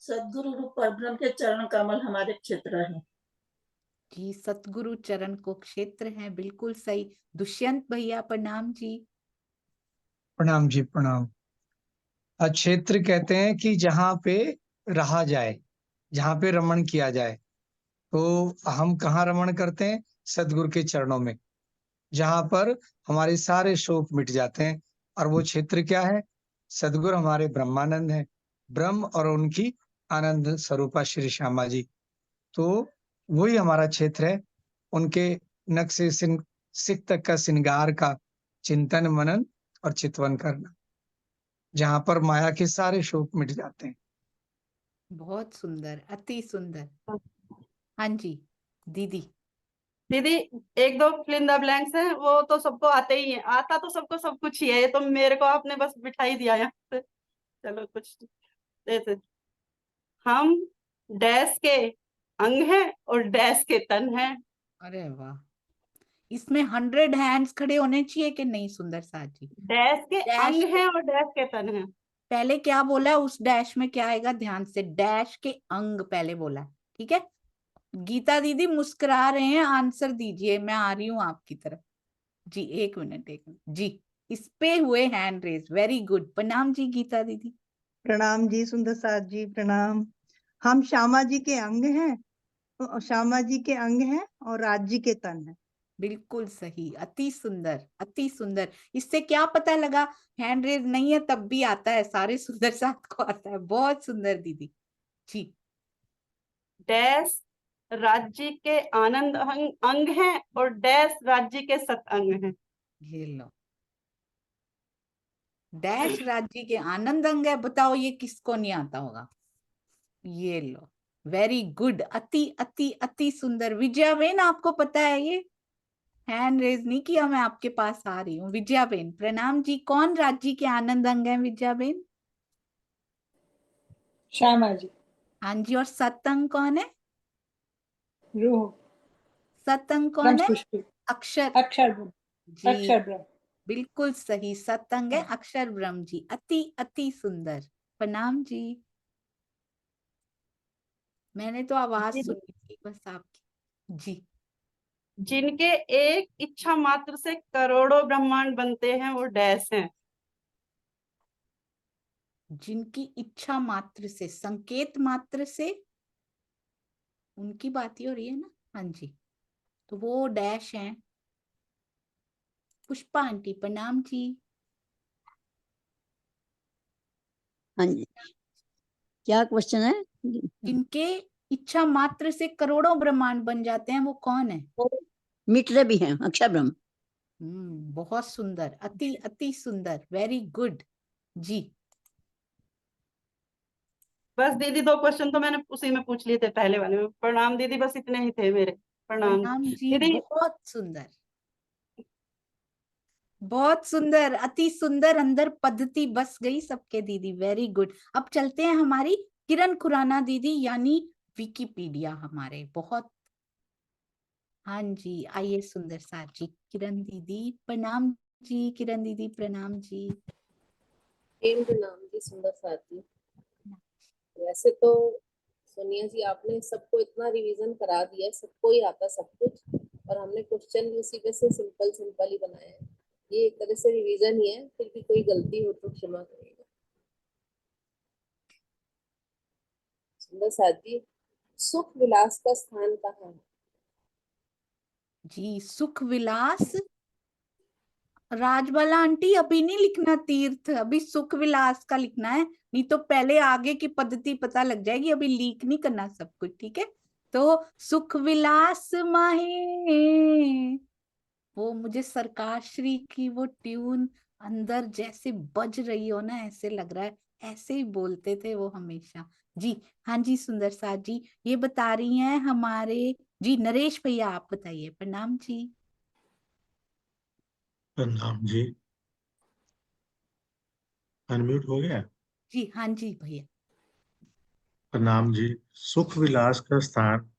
सदगुरु रूप परब्रह्म के चरण कमल हमारे क्षेत्र है। जी सतगुरु चरण को क्षेत्र है, बिल्कुल सही। दुष्यंत भैया, प्रणाम जी। प्रणाम जी, प्रणाम। क्षेत्र कहते हैं कि जहाँ पे रहा जाए, जहाँ पे रमण किया जाए। तो हम कहाँ रमण करते हैं? सदगुरु के चरणों में, जहाँ पर हमारे सारे शोक मिट जाते हैं। और वो क्षेत्र क्या है? सदगुरु हमारे ब्रह्मानंद है, ब्रह्म और उनकी आनंद स्वरूपा श्री श्यामा जी। तो वही हमारा क्षेत्र है। उनके नक्शे सिख तक का श्रृंगार का चिंतन मनन और चितवन करना, जहाँ पर माया के सारे शोक मिट जाते हैं। बहुत सुंदर, अति सुंदर। हाँ जी दीदी। दीदी, 1-2 फिल इन द ब्लैंक्स है, वो तो सबको आते ही है, आता तो सबको सब कुछ ही है, ये तो मेरे को आपने बस बिठा ही दिया यहाँ पे। चलो कुछ देते। हम डैश के अंग हैं और डैश के तन हैं। अरे वाह, इसमें 100 हैंड्स खड़े होने चाहिए कि नहीं सुंदर साथ जी? डैश के डैश अंग हैं और डैश के तन हैं। पहले क्या बोला है, उस डैश में क्या आएगा? ध्यान से, डैश के अंग पहले बोला है, ठीक है? गीता दीदी मुस्कुरा रहे हैं, आंसर दीजिए, मैं आ रही हूँ आपकी तरफ। जी एक मिनट जी। इस पे हुए हैंड रेज, वेरी गुड। प्रणाम जी गीता दीदी। प्रणाम जी सुंदर साथ जी, प्रणाम। हम श्यामा जी के अंग हैं, श्यामा जी के अंग हैं और राज जी के तन हैं। बिल्कुल सही, अति सुंदर, अति सुंदर। इससे क्या पता लगा? हैंड रेज नहीं है तब भी आता है, सारे सुंदर साथ को आता है। बहुत सुंदर दीदी जी। डैश राज्य के आनंद अंग हैं और डैश राज्य के सत अंग हैं। ये लो, डैश राज्य के आनंद अंग है, बताओ ये किसको नहीं आता होगा? ये लो, वेरी गुड, अति अति अति सुंदर। विजया बेन, आपको पता है ये? हैंड रेज नहीं किया, मैं आपके पास आ रही हूँ। विजया बेन, प्रणाम जी। कौन राज्य के आनंद अंग है विजया बेन? श्यामा जी। हाँ जी, और सतंग कौन है? रूह। सतंग कौन ब्रह्म है? सृष्टि। अक्षर। अक्षर ब्रह्म। जी अक्षर ब्रह्म। बिल्कुल सही, सतंग है अक्षर ब्रह्म जी। अति अति सुंदर, प्रणाम जी। मैंने तो आवाज सुनी थी बस आपकी। जी। जिनके एक इच्छा मात्र से करोड़ों ब्रह्मांड बनते हैं वो डैश हैं। जिनकी इच्छा मात्र से, संकेत मात्र से, उनकी बात ही हो रही है ना? हाँ जी, तो वो डैश हैं। पुष्पा आंटी प्रणाम जी। हाँ जी, क्या क्वेश्चन है? जिनके इच्छा मात्र से करोड़ों ब्रह्मांड बन जाते हैं वो कौन है? मिट रहे भी हैं, अक्षर ब्रह्म। बहुत सुंदर, अति अति सुंदर, वेरी गुड जी। बस दीदी 2 क्वेश्चन तो मैंने उसी में पूछ लिए थे, पहले वाले में। प्रणाम दीदी, बस इतने ही थे मेरे। प्रणाम प्रणाम जी। दीदी। बहुत सुंदर, बहुत सुंदर, अति सुंदर, अंदर पद्धति बस गई सबके दीदी, वेरी गुड। अब चलते हैं हमारी किरण खुराना दीदी, यानी विकिपीडिया हमारे। बहुत हाँ जी, आइए सुंदर साथ जी। किरण दीदी प्रणाम जी। किरण दीदी प्रणाम जी। प्रणाम जी सुंदर साथ जी। वैसे तो सोनिया जी आपने सबको इतना रिवीजन करा दिया है, सबको ही आता सब कुछ, और हमने क्वेश्चन भी उसी पे से सिंपल सिंपल ही बनाए हैं। ये एक तरह से रिवीजन ही है, फिर भी कोई गलती हो तो क्षमा करिएगा। सुंदर साथ जी, सुख विलास का स्थान कहाँ है? जी सुख विलास, राजबाला आंटी अभी नहीं लिखना तीर्थ, अभी सुख विलास का लिखना है, नहीं तो पहले आगे की पद्धति पता लग जाएगी। अभी लीक नहीं करना सब कुछ, ठीक है? तो सुख विलास माहे, वो मुझे सरकार श्री की वो ट्यून अंदर जैसे बज रही हो ना, ऐसे लग रहा है ऐसे ही बोलते थे वो हमेशा जी। हाँ जी सुंदर साथ जी, ये बता रही हैं हमारे जी नरेश भैया, आप बताइए। प्रणाम जी। प्रणाम जी। अनम्यूट हो गया? जी हाँ जी भैया। प्रणाम जी। सुख विलास का स्थान,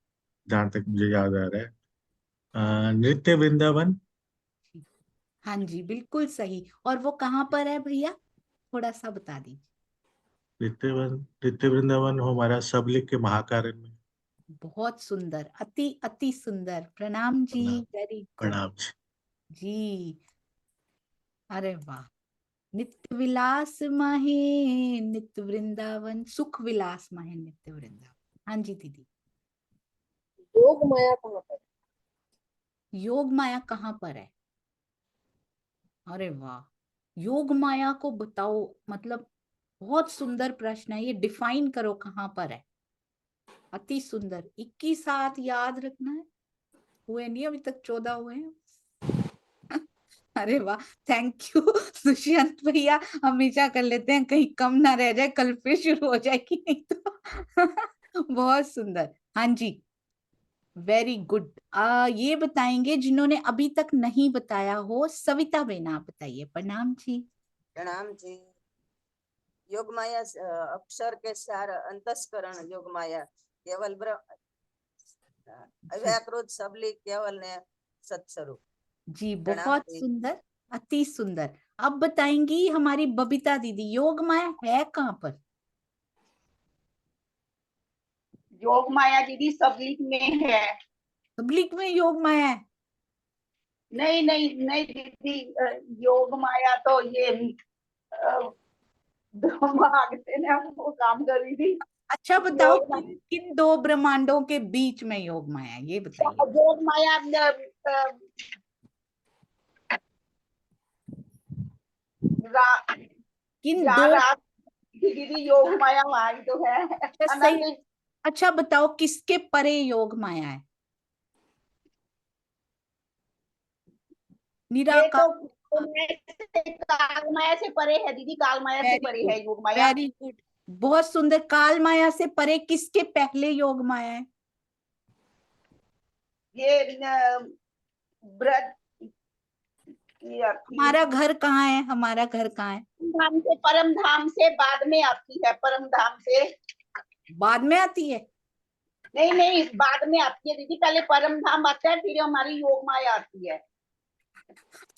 जहाँ तक मुझे याद आ रहा है, नृत्य वृंदावन। हाँ जी बिल्कुल सही। और वो कहाँ पर है भैया, थोड़ा सा बता दीजिए। नृत्य वृंदावन हमारा सबलिक के महाकारण में। बहुत सुंदर, अति अति सुंदर, प्रणाम जी। वेरी गुड प्रणाम जी। जी। अरे वाह, नित्य विलास माहे नित्य वृंदावन, सुख विलास माहे नित्य वृंदावन। हाँ जी दीदी। योग माया कहाँ पर? योग माया कहाँ पर है? अरे वाह, योग माया को बताओ, मतलब बहुत सुंदर प्रश्न है ये, डिफाइन करो कहाँ पर है। अति सुंदर। 21 साथ याद रखना है, हुए नहीं अभी तक, 14 हुए हैं। अरे वाह, थैंक यू दुष्यंत भैया, हमेशा कर लेते हैं, कहीं कम ना रह जाए, कल फिर शुरू हो जाएगी नहीं तो बहुत सुंदर। हाँ जी वेरी गुड। ये बताएंगे जिन्होंने अभी तक नहीं बताया हो, सविता बेना आप बताइए। प्रणाम जी। प्रणाम जी। योग माया अक्षर के सार अंतस्करण योग माया केवल अव्याकृत सबली केवल ने सत्स्वरूप। जी प्रणाम बहुत जी। सुंदर, अति सुंदर। अब बताएंगी हमारी बबीता दीदी, योग माया है कहाँ पर? योग माया दीदी सबलिक में है। सबलिक में योग माया है? नहीं नहीं नहीं दीदी, योग माया तो ये दिमाग से ना वो काम कर रही थी। अच्छा बताओ, किन 2 ब्रह्मांडों के बीच में योग माया है, ये बताइए। योग माया किन 2? दीदी योग माया वहां तो है। सही। अच्छा बताओ किसके परे योग माया है? निराकार। काल माया से परे है दीदी, काल माया से परे है योग माया। वेरी गुड, बहुत सुंदर। काल माया से परे किसके पहले योग माया है? ये व्रत। हमारा घर कहाँ है? हमारा घर कहाँ है? धाम से, परम धाम से बाद में आती है, परम धाम से बाद में आती है? नहीं नहीं, बाद में आती है दीदी, पहले परम धाम आता है, फिर हमारी योग माया आती है।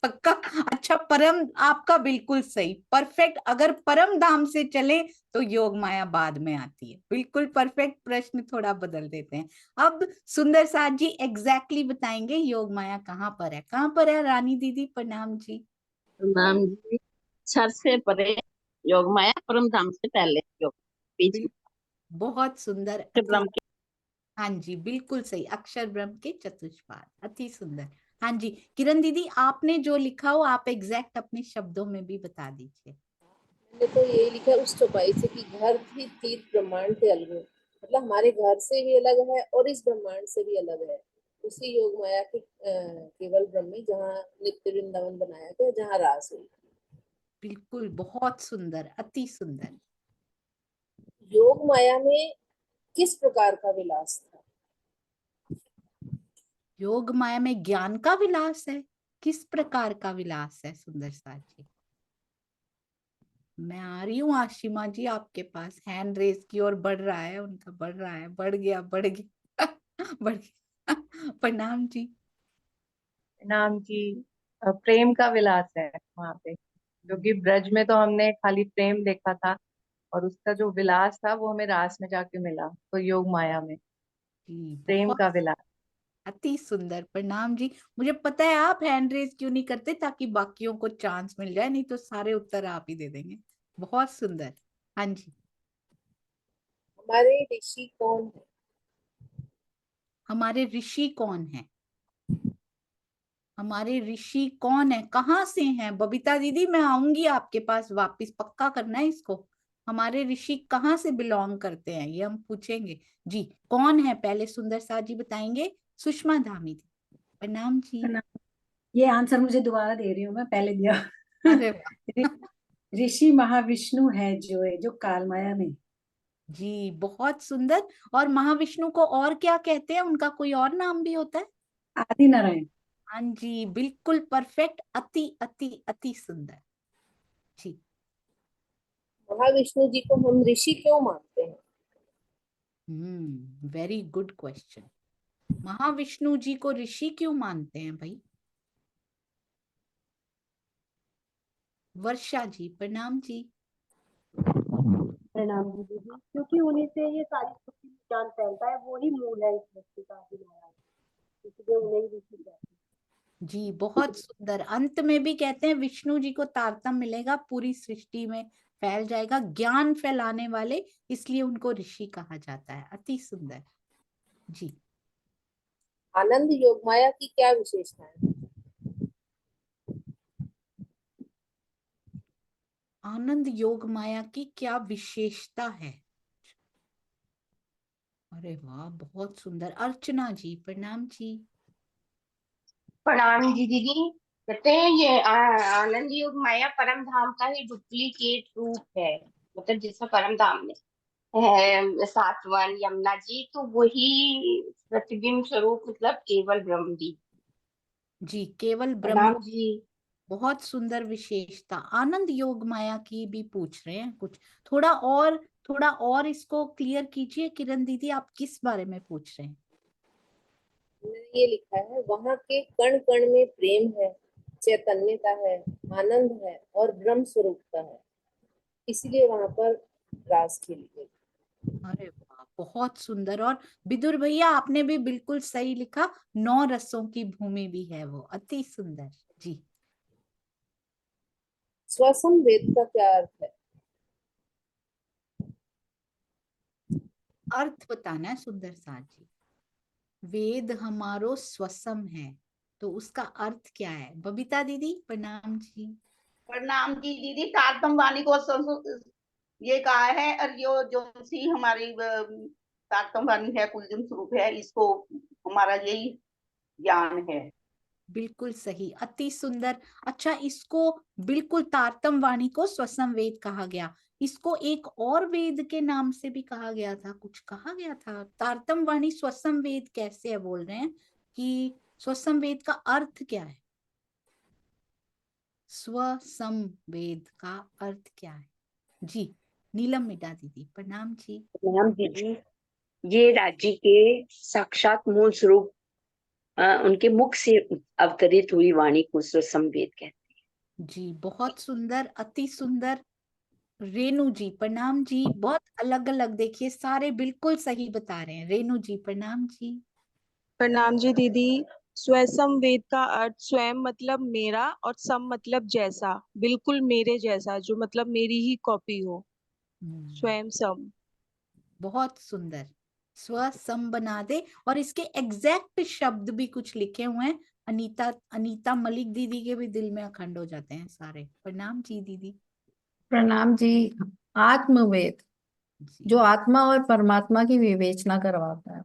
पक्का? अच्छा, परम, आपका बिल्कुल सही, परफेक्ट। अगर परम धाम से चले तो योग माया बाद में आती है, बिल्कुल परफेक्ट। प्रश्न थोड़ा बदल देते हैं। अब सुंदर साथ जी एग्जैक्टली बताएंगे योग माया कहाँ पर है? कहाँ पर है रानी दीदी? प्रणाम जी। प्रणाम जी। छर से परे योग माया, परम धाम से पहले योग, बीच में बहुत सुंदर, ब्रह्म के। हाँ जी बिल्कुल सही, अक्षर ब्रह्म के चतुष्पाद, अति सुंदर। हाँ जी किरण दीदी, आपने जो लिखा हो आप एग्जैक्ट अपने शब्दों में भी बता दीजिए। मैंने तो यही लिखा उस चौपाई से कि घर भी तीर्थ ब्रह्मांड के अलग है, मतलब हमारे घर से भी अलग है और इस ब्रह्मांड से भी अलग है। उसी योग माया के केवल ब्रह्म में जहाँ नित्य वृंदावन बनाया गया, जहाँ रास हुई। बिल्कुल, बहुत सुंदर, अति सुंदर। योग माया में किस प्रकार का विलास था? योग माया में ज्ञान का विलास है। किस प्रकार का विलास है सुंदर साथ जी? मैं आ रही हूँ आशिमा जी आपके पास। हैंड रेस की ओर बढ़ रहा है उनका, बढ़ रहा है, बढ़ गया, बढ़ गया बढ़ गया। प्रणाम जी। नाम की प्रेम का विलास है वहां पे, क्योंकि ब्रज में तो हमने खाली प्रेम देखा था और उसका जो विलास था वो हमें रास में जाके मिला, तो योग माया में प्रेम बहुत का विलास। अति सुंदर, प्रणाम जी। मुझे पता है आप हैंड रेस क्यों नहीं करते, ताकि बाकियों को चांस मिल जाए, नहीं तो सारे उत्तर आप ही दे देंगे। बहुत सुंदर। हाँ जी। हमारे ऋषि कौन है? हमारे ऋषि कौन है? हमारे ऋषि कौन है, कहाँ से हैं? बबीता दीदी मैं आऊंगी आपके पास वापस, पक्का करना है इसको। हमारे ऋषि कहाँ से बिलोंग करते हैं ये हम पूछेंगे जी। कौन है पहले सुंदर साथ जी बताएंगे। सुषमा धामी जी, प्रणाम जी। ये आंसर मुझे दोबारा दे रही हूँ, मैं पहले दिया। अरे वाह। ऋषि महाविष्णु है, जो काल माया में। जी बहुत सुंदर। और महाविष्णु को और क्या कहते हैं? उनका कोई और नाम भी होता है? आदि नारायण। हाँ जी बिल्कुल परफेक्ट, अति अति अति सुंदर जी। महाविष्णु जी को हम ऋषि क्यों मानते हैं? Very good question. Mahavishnu ji को ऋषि क्यों मानते हैं भाई? वर्षा जी, प्रणाम जी। प्रणाम जी दीदी, क्योंकि उन्हीं से ये सारी सृष्टि में ज्ञान फैलता है, वो ही मूल है इस सृष्टि का, इसलिए उन्हें ही ऋषि कहते हैं। जी बहुत सुंदर। अंत में भी कहते हैं विष्णु जी को तारतम्य मिलेगा, पूरी सृष्टि में फैल जाएगा, ज्ञान फैलाने वाले, इसलिए उनको ऋषि कहा जाता है। अति सुंदर जी। आनंद योग माया की क्या विशेषता है? आनंद योग माया की क्या विशेषता है? अरे वाह बहुत सुंदर। अर्चना जी, प्रणाम जी। प्रणाम जी दीदी। कहते हैं ये आनंद योग माया परम धाम का ही डुप्लीकेट रूप है, मतलब जैसा परम धाम में है सातवन यमुना जी, तो वही प्रतिबिंब स्वरूप, मतलब केवल ब्रह्म जी। जी केवल ब्रह्म, प्रणाम जी। बहुत सुंदर विशेषता। आनंद योग माया की भी पूछ रहे हैं कुछ, थोड़ा और इसको क्लियर कीजिए किरण दीदी, आप किस बारे में पूछ रहे हैं? मैंने ये लिखा है, वहां के कण कण में प्रेम है, चैतन्यता है, आनंद है और ब्रह्म स्वरूपता है, इसलिए वहां पर रास खेली गई। अरे वाह बहुत सुंदर। और विदुर भैया आपने भी बिल्कुल सही लिखा, 9 रसों की भूमि भी है वो, अति सुंदर जी। स्वसम वेद का क्या अर्थ है? अर्थ बताना है सुंदर साथ जी। वेद हमारो स्वसम है, तो उसका अर्थ क्या है? बबीता दीदी, प्रणाम जी। प्रणाम जी दीदी, तारतम वाणी को ये कहा है, और यो जो सी हमारी तारतम वाणी है, कुलजम स्वरूप है, इसको हमारा यही ज्ञान है। बिल्कुल सही, अति सुंदर। अच्छा, इसको बिल्कुल तारतम वाणी को स्वसम वेद कहा गया। इसको एक और वेद के नाम से भी कहा गया था, कुछ कहा गया था। तारतम वाणी स्वसम वेद कैसे है बोल रहे हैं कि स्वसम वेद का अर्थ क्या है? स्वसम वेद का अर्थ क्या है जी? नीलम मिडा दीदी प्रणाम जी। प्रणाम दीदी। ये राज्य के साक्षात मूल स्वरूप उनके मुख से अवतरित हुई वाणी को संवेद कहते हैं। जी बहुत सुंदर, अति सुंदर। रेणु जी प्रणाम जी। बहुत अलग अलग, देखिए सारे बिल्कुल सही बता रहे हैं। रेणु जी प्रणाम जी। प्रणाम जी दीदी। स्वसंवेद का अर्थ स्वयं मतलब मेरा और सम मतलब जैसा, बिल्कुल मेरे जैसा, जो मतलब मेरी ही कॉपी हो। स्वयं सम। बहुत सुंदर। स्व सम बना दे। और इसके एग्जैक्ट शब्द भी कुछ लिखे हुए हैं। अनीता मलिक दीदी के भी दिल में अखंड हो जाते हैं सारे। प्रणाम जी दीदी। प्रणाम जी। आत्मवेद, जो आत्मा और परमात्मा की विवेचना करवाता है।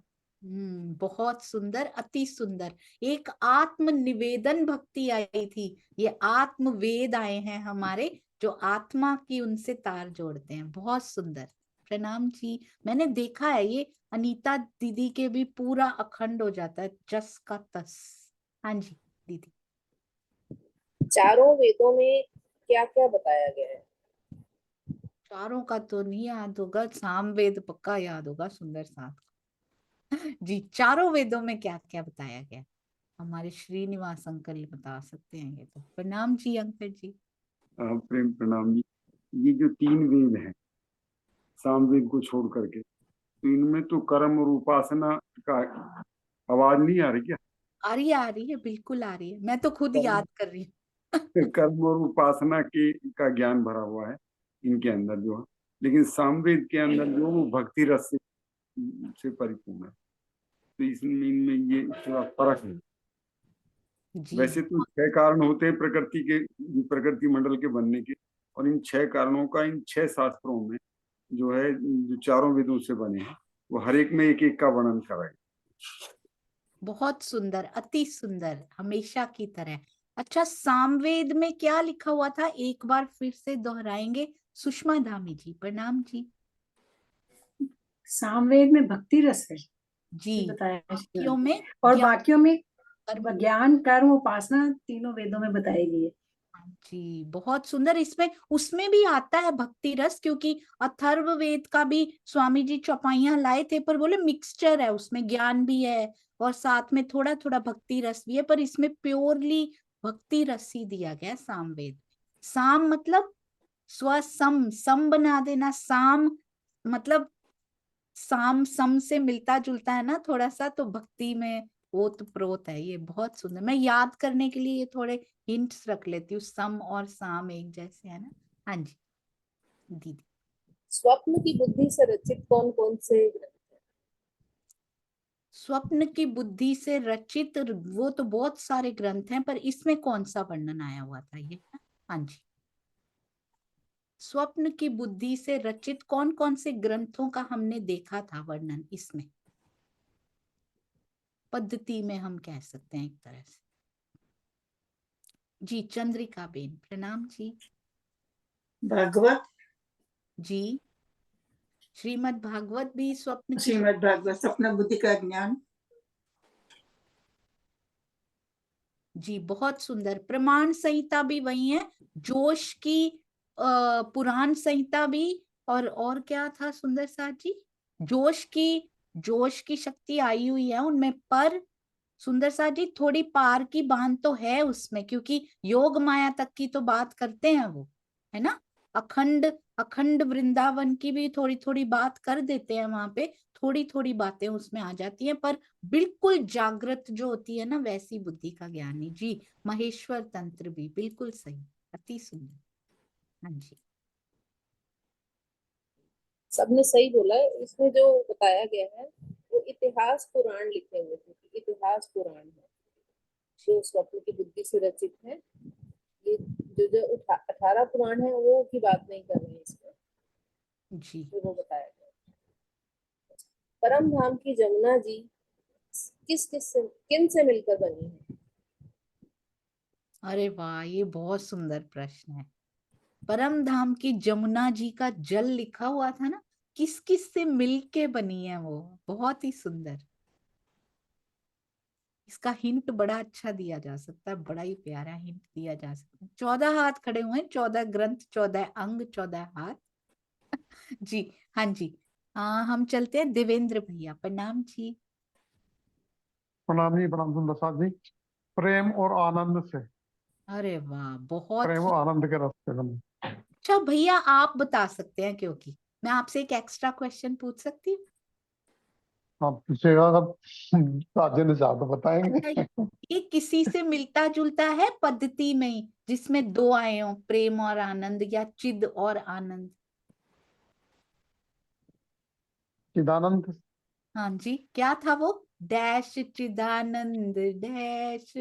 बहुत सुंदर, अति सुंदर। एक आत्म निवेदन भक्ति आई थी, ये आत्म वेद आए हैं हमारे, जो आत्मा की उनसे तार जोड़ते हैं। बहुत सुंदर। प्रणाम जी। मैंने देखा है ये अनीता दीदी के भी पूरा अखंड हो जाता है, जस का तस। हाँ जी दीदी। चारों वेदों में क्या क्या बताया गया है? चारों का तो नहीं याद होगा, सामवेद पक्का याद होगा, सुंदर साथ जी। चारों वेदों में क्या क्या बताया गया, हमारे श्रीनिवास अंकल बता सकते हैं ये तो। प्रणाम जी अंकल जी। प्रेम प्रणाम जी। ये जो 3 वेद हैं सामवेद को छोड़ करके, तो इनमें तो कर्म और उपासना का आवाज नहीं आ रही क्या? आ रही है बिल्कुल आ रही है, मैं तो खुद याद कर रही हूँ कर्म और उपासना के का ज्ञान भरा हुआ है इनके अंदर जो है, लेकिन सामवेद के अंदर जो वो भक्ति रस से परिपूर्ण है। तो इसमें इनमें ये थोड़ा फर्क है। वैसे तो 6 कारण होते हैं प्रकृति मंडल के बनने के, और इन 6 कारणों का इन 6 शास्त्रों में जो है, जो चारों वेदों से बने हैं, वो हर एक में एक एक का वर्णन कराएगा। बहुत सुंदर, अति सुंदर, हमेशा की तरह। अच्छा, सामवेद में क्या लिखा हुआ था, एक बार फिर से दोहराएंगे? सुषमा धामी जी प्रणाम जी। सामवेद में भक्ति रस है जी, बताया बाकियों में और बाकियों में ज्ञान कर्म उपासना तीनों वेदों में बताई गई है। जी बहुत सुंदर। इसमें उसमें भी आता है भक्ति रस, क्योंकि अथर्व वेद का भी स्वामी जी चौपाइयां लाए थे, पर बोले मिक्सचर है, उसमें ज्ञान भी है और साथ में थोड़ा थोड़ा भक्ति रस भी है, पर इसमें प्योरली भक्ति रस ही दिया गया सामवेद। साम मतलब स्व सम, सम बना देना। साम मतलब साम सम से मिलता जुलता है ना थोड़ा सा, तो भक्ति में ओत प्रोत है। ये बहुत सुंदर। मैं याद करने के लिए ये थोड़े हिंट्स रख लेती हूँ, सम और साम एक जैसे है ना। हाँ जी दीदी। स्वप्न की बुद्धि से रचित कौन कौन से ग्रंथ हैं? स्वप्न की बुद्धि से रचित वो तो बहुत सारे ग्रंथ हैं, पर इसमें कौन सा वर्णन आया हुआ था ये? हाँ जी, स्वप्न की बुद्धि से रचित कौन कौन से ग्रंथों का हमने देखा था वर्णन इसमें? पद्धति में हम कह सकते हैं एक तरह से। जी चंद्रिका बेन प्रणाम जी। भागवत जी, श्रीमद् भागवत भी स्वप्न की, श्रीमद् भागवत स्वप्न बुद्धि का ज्ञान। जी बहुत सुंदर। प्रमाण संहिता भी वही है, जोश की पुराण संहिता भी, और क्या था सुंदर साथ जी? जोश की शक्ति आई हुई है उनमें, पर सुंदर साथ जी थोड़ी पार की बांध तो है उसमें, क्योंकि योग माया तक की तो बात करते हैं वो, है ना। अखंड अखंड वृंदावन की भी थोड़ी थोड़ी बात कर देते हैं वहां पे, थोड़ी थोड़ी बातें उसमें आ जाती हैं, पर बिल्कुल जागृत जो होती है ना, वैसी बुद्धि का ज्ञानी। जी महेश्वर तंत्र भी बिल्कुल सही, अति सुंदर। हाँ जी सबने सही बोला है। इसमें जो बताया गया है वो इतिहास पुराण लिखे हुए थे, इतिहास पुराण है जो स्वप्न की बुद्धि से रचित है। ये जो 18 पुराण है वो की बात नहीं कर रहे हैं इसमें जी, तो वो बताया गया। परम धाम की जमुना जी किन से मिलकर बनी है? अरे वाह, ये बहुत सुंदर प्रश्न है। परम धाम की जमुना जी का जल लिखा हुआ था ना, किस किस से मिलके बनी है वो, बहुत ही सुंदर। इसका हिंट बड़ा अच्छा दिया जा सकता है, बड़ा ही प्यारा हिंट दिया जा सकता है। 14 हाथ खड़े हुए हैं, 14 ग्रंथ, 14 अंग, 14 हाथ जी हाँ जी। हम चलते हैं देवेंद्र भैया। प्रणाम जी। प्रणाम जी, प्रणाम सुंदर साथ जी। प्रेम और आनंद से, अरे वाह, बहुत प्रेम और आनंद के रास्ते में। अच्छा भैया, आप बता सकते हैं क्योंकि मैं आपसे एक एक्स्ट्रा क्वेश्चन पूछ सकती हूँ? आप पूछेगा अब, साजिद ने चाह तो बताएंगे। अच्छा, ये किसी से मिलता जुलता है पद्धति में ही, जिसमें दो आए हो, प्रेम और आनंद या चिद और आनंद? चिदानंद। हाँ जी, क्या था वो? डैश चिदानंद डैश।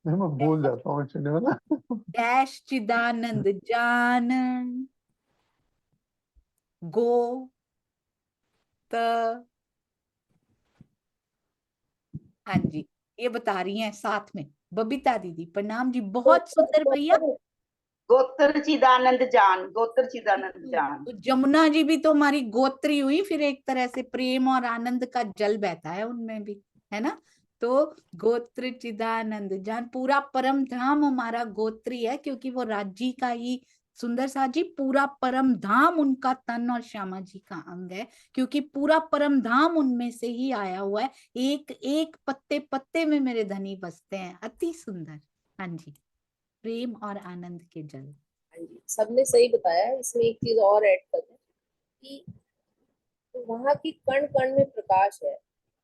मैं भूल जाता हूँ एक्चुअली में ना। डैश चिदानंद जान गो त। हाँ जी, ये बता रही हैं साथ में बबीता दीदी। प्रणाम जी, बहुत सुंदर भैया। गोत्र चिदानंद जान, गोत्र चिदानंद जान। तो जमुना जी भी तो हमारी गोत्री हुई, फिर एक तरह से प्रेम और आनंद का जल बहता है उनमें भी, है ना? तो गोत्र चिदानंद जान, पूरा परम धाम हमारा गोत्री है, क्योंकि वो राज्य का ही सुंदर सा जी पूरा परम धाम उनका तन और श्यामा जी का अंग है, क्योंकि पूरा परम धाम उनमें से ही आया हुआ है। एक एक पत्ते पत्ते में मेरे धनी बसते हैं। अति सुंदर। हाँ जी, प्रेम और आनंद के जल। हाँ जी, सबने सही बताया है। इसमें एक चीज और ऐड कर दूं कि वहां की कण कण में प्रकाश है,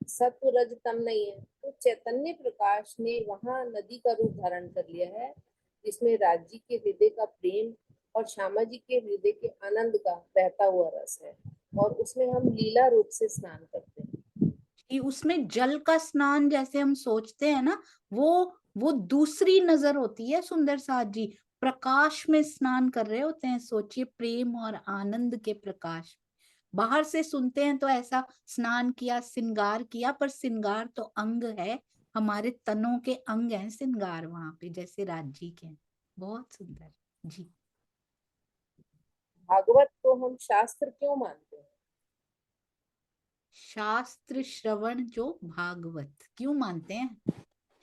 सत्व रज तम नहीं है। तो चैतन्य प्रकाश ने वहां नदी का रूप धारण कर लिया है, जिसमें राज्य के हृदय का प्रेम और श्यामा जी के हृदय के आनंद का बहता हुआ रस है, और उसमें हम लीला रूप से स्नान करते हैं। कि उसमें जल का स्नान जैसे हम सोचते हैं ना, वो दूसरी नजर होती है सुंदर साथ जी। प्रकाश में स्नान कर रहे होते हैं, सोचिए, प्रेम और आनंद के प्रकाश। बाहर से सुनते हैं तो ऐसा स्नान किया, श्रृंगार किया, पर श्रृंगार तो अंग है, हमारे तनों के अंग हैं श्रृंगार वहां पे, जैसे राज्य के। बहुत सुंदर जी। भागवत को हम शास्त्र क्यों मानते हैं? शास्त्र श्रवण जो भागवत क्यों मानते हैं?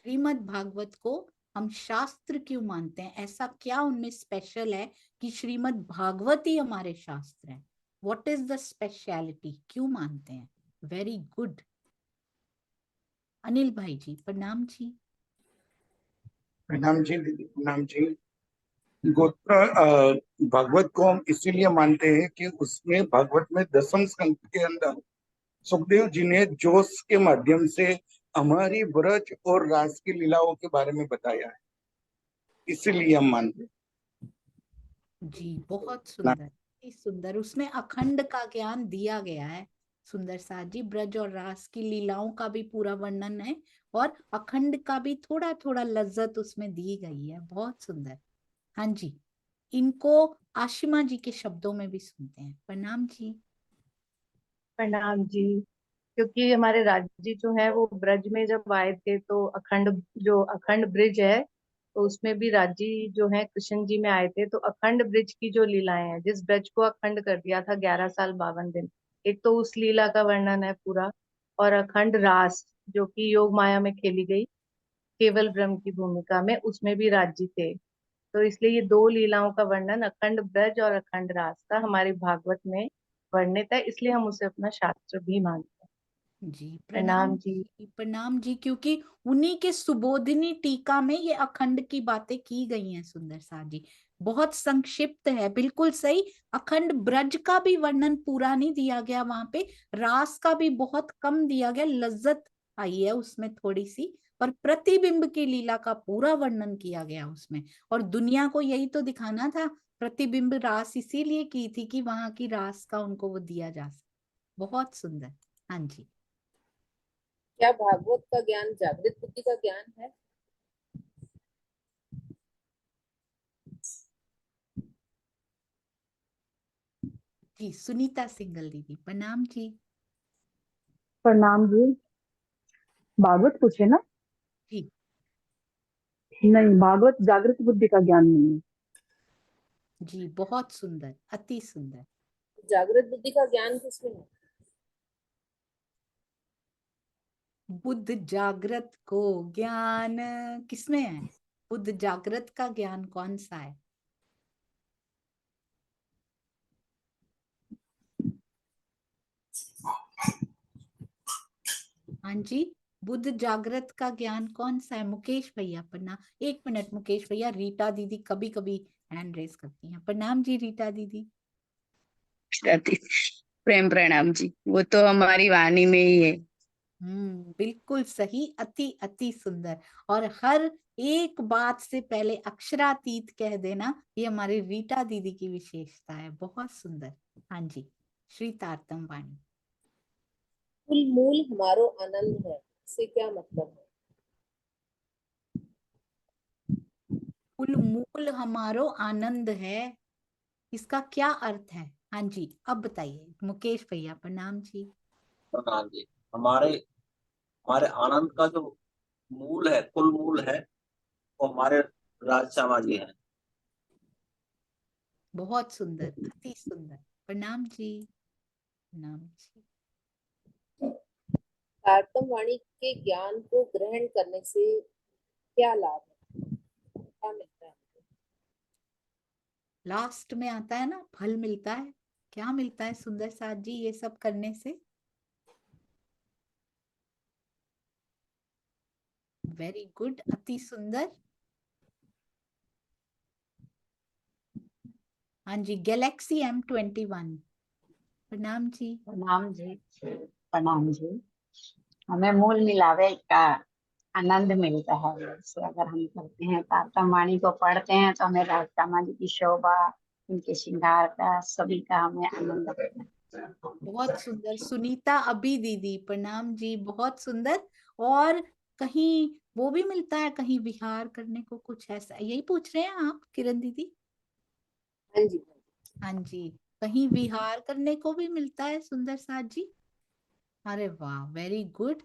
श्रीमद् भागवत को हम शास्त्र क्यों मानते हैं? ऐसा क्या उनमें स्पेशल है कि श्रीमद् भागवत ही हमारे शास्त्र है? What is the speciality? क्यों मानते हैं? Very good. अनिल भाई जी। प्रणाम जी। प्रणाम जी दीदी, प्रणाम जी। गोत्र भागवत को हम इसीलिए मानते हैं कि उसमें भागवत में 10वें स्कंद के अंदर सुखदेव जी ने जोश के माध्यम से हमारी ब्रज और रास की लीलाओं के बारे में बताया है, इसीलिए हम मानते हैं। जी बहुत सुंदर, सुंदर। उसमें अखंड का ज्ञान दिया गया है सुंदर साथ जी। ब्रज और रास की लीलाओं का भी पूरा वर्णन है, और अखंड का भी थोड़ा थोड़ा लज्जत उसमें दी गई है। बहुत सुंदर। हाँ जी, इनको आशिमा जी के शब्दों में भी सुनते हैं। प्रणाम जी। प्रणाम जी। क्योंकि हमारे राज्य जो है वो ब्रज में जब आए थे, तो अखंड ब्रिज है, तो उसमें भी राज्य जो है कृष्ण जी में आए थे। तो अखंड ब्रिज की जो लीलाएं हैं, जिस ब्रज को अखंड कर दिया था 11 साल 52 दिन, एक तो उस लीला का वर्णन है पूरा। और अखंड रास जो कि योग माया में खेली गई केवल ब्रह्म की भूमिका में, उसमें भी राज्य थे। तो इसलिए ये दो लीलाओं का वर्णन, अखंड ब्रज और अखंड रास का, हमारे भागवत में वर्णित है, इसलिए हम उसे अपना शास्त्र भी मानते हैं। जी प्रणाम जी। प्रणाम जी। क्योंकि उन्हीं के सुबोधिनी टीका में ये अखंड की बातें की गई हैं सुंदर साथ जी। बहुत संक्षिप्त है, बिल्कुल सही। अखंड ब्रज का भी वर्णन पूरा नहीं दिया गया वहां पे, रास का भी बहुत कम दिया गया, लज्जत आई है उसमें थोड़ी सी, पर प्रतिबिंब की लीला का पूरा वर्णन किया गया उसमें। और दुनिया को यही तो दिखाना था, प्रतिबिंब रास इसीलिए की थी कि वहां की रास का उनको वो दिया जा सके। बहुत सुंदर। हाँ जी। क्या भागवत का ज्ञान जागृत बुद्धि का ज्ञान है? जी सुनीता सिंगल दीदी। प्रणाम जी। प्रणाम जी। भागवत पूछे ना? जी। नहीं, भागवत जागृत बुद्धि का ज्ञान नहीं है। जी बहुत सुंदर, अति सुंदर। जागृत बुद्धि का ज्ञान किसमें है? बुद्ध जागृत को ज्ञान किसमें है? बुद्ध जागृत का ज्ञान कौन सा है? हाँ जी, बुद्ध जागृत का ज्ञान कौन सा है? मुकेश भैया प्रणाम। 1 मिनट मुकेश भैया, रीटा दीदी कभी कभी हैंड रेस करती हैं। प्रणाम जी रीटा दीदी। प्रेम प्रणाम जी, वो तो हमारी वाणी में ही है। बिल्कुल सही, अति अति सुंदर। और हर एक बात से पहले अक्षरातीत कह देना, ये हमारी रीटा दीदी की विशेषता है। बहुत सुंदर। हाँ जी, श्री तारतम वाणी। कुल मूल हमारो आनंद है, इससे क्या मतलब है? कुल मूल हमारो आनंद है, इसका क्या अर्थ है? हाँ जी, अब बताइए मुकेश भैया प्रणाम जी। प्रणाम जी। हमारे हमारे आनंद का जो मूल है, कुल मूल है, वो हमारे राज श्यामा जी हैं। बहुत सुंदर, अति सुंदर। प्रणाम जी, प्रणाम जी। तारतम वाणी के ज्ञान को ग्रहण करने से क्या लाभ है, क्या मिलता है? लास्ट में आता है ना, फल मिलता है। क्या मिलता है सुंदर साथ जी ये सब करने से? वेरी गुड, अति सुंदर। हाँ जी, गैलेक्सी M21। प्रणाम जी। प्रणाम जी। प्रणाम जी। हमें मूल मिलावे का आनंद मिलता है, जैसे अगर हम करते हैं तारतम वाणी को पढ़ते हैं तो हमें राजश्यामा जी की शोभा, उनके श्रृंगार का, सभी का हमें आनंद होता है। बहुत सुंदर। सुनीता अभी दीदी प्रणाम जी, बहुत सुंदर। और कहीं वो भी मिलता है, कहीं विहार करने को, कुछ ऐसा यही पूछ रहे हैं आप किरण दीदी? हाँ जी। हाँ जी, कहीं विहार करने को भी मिलता है सुंदर साथ जी। अरे वाह, वेरी गुड।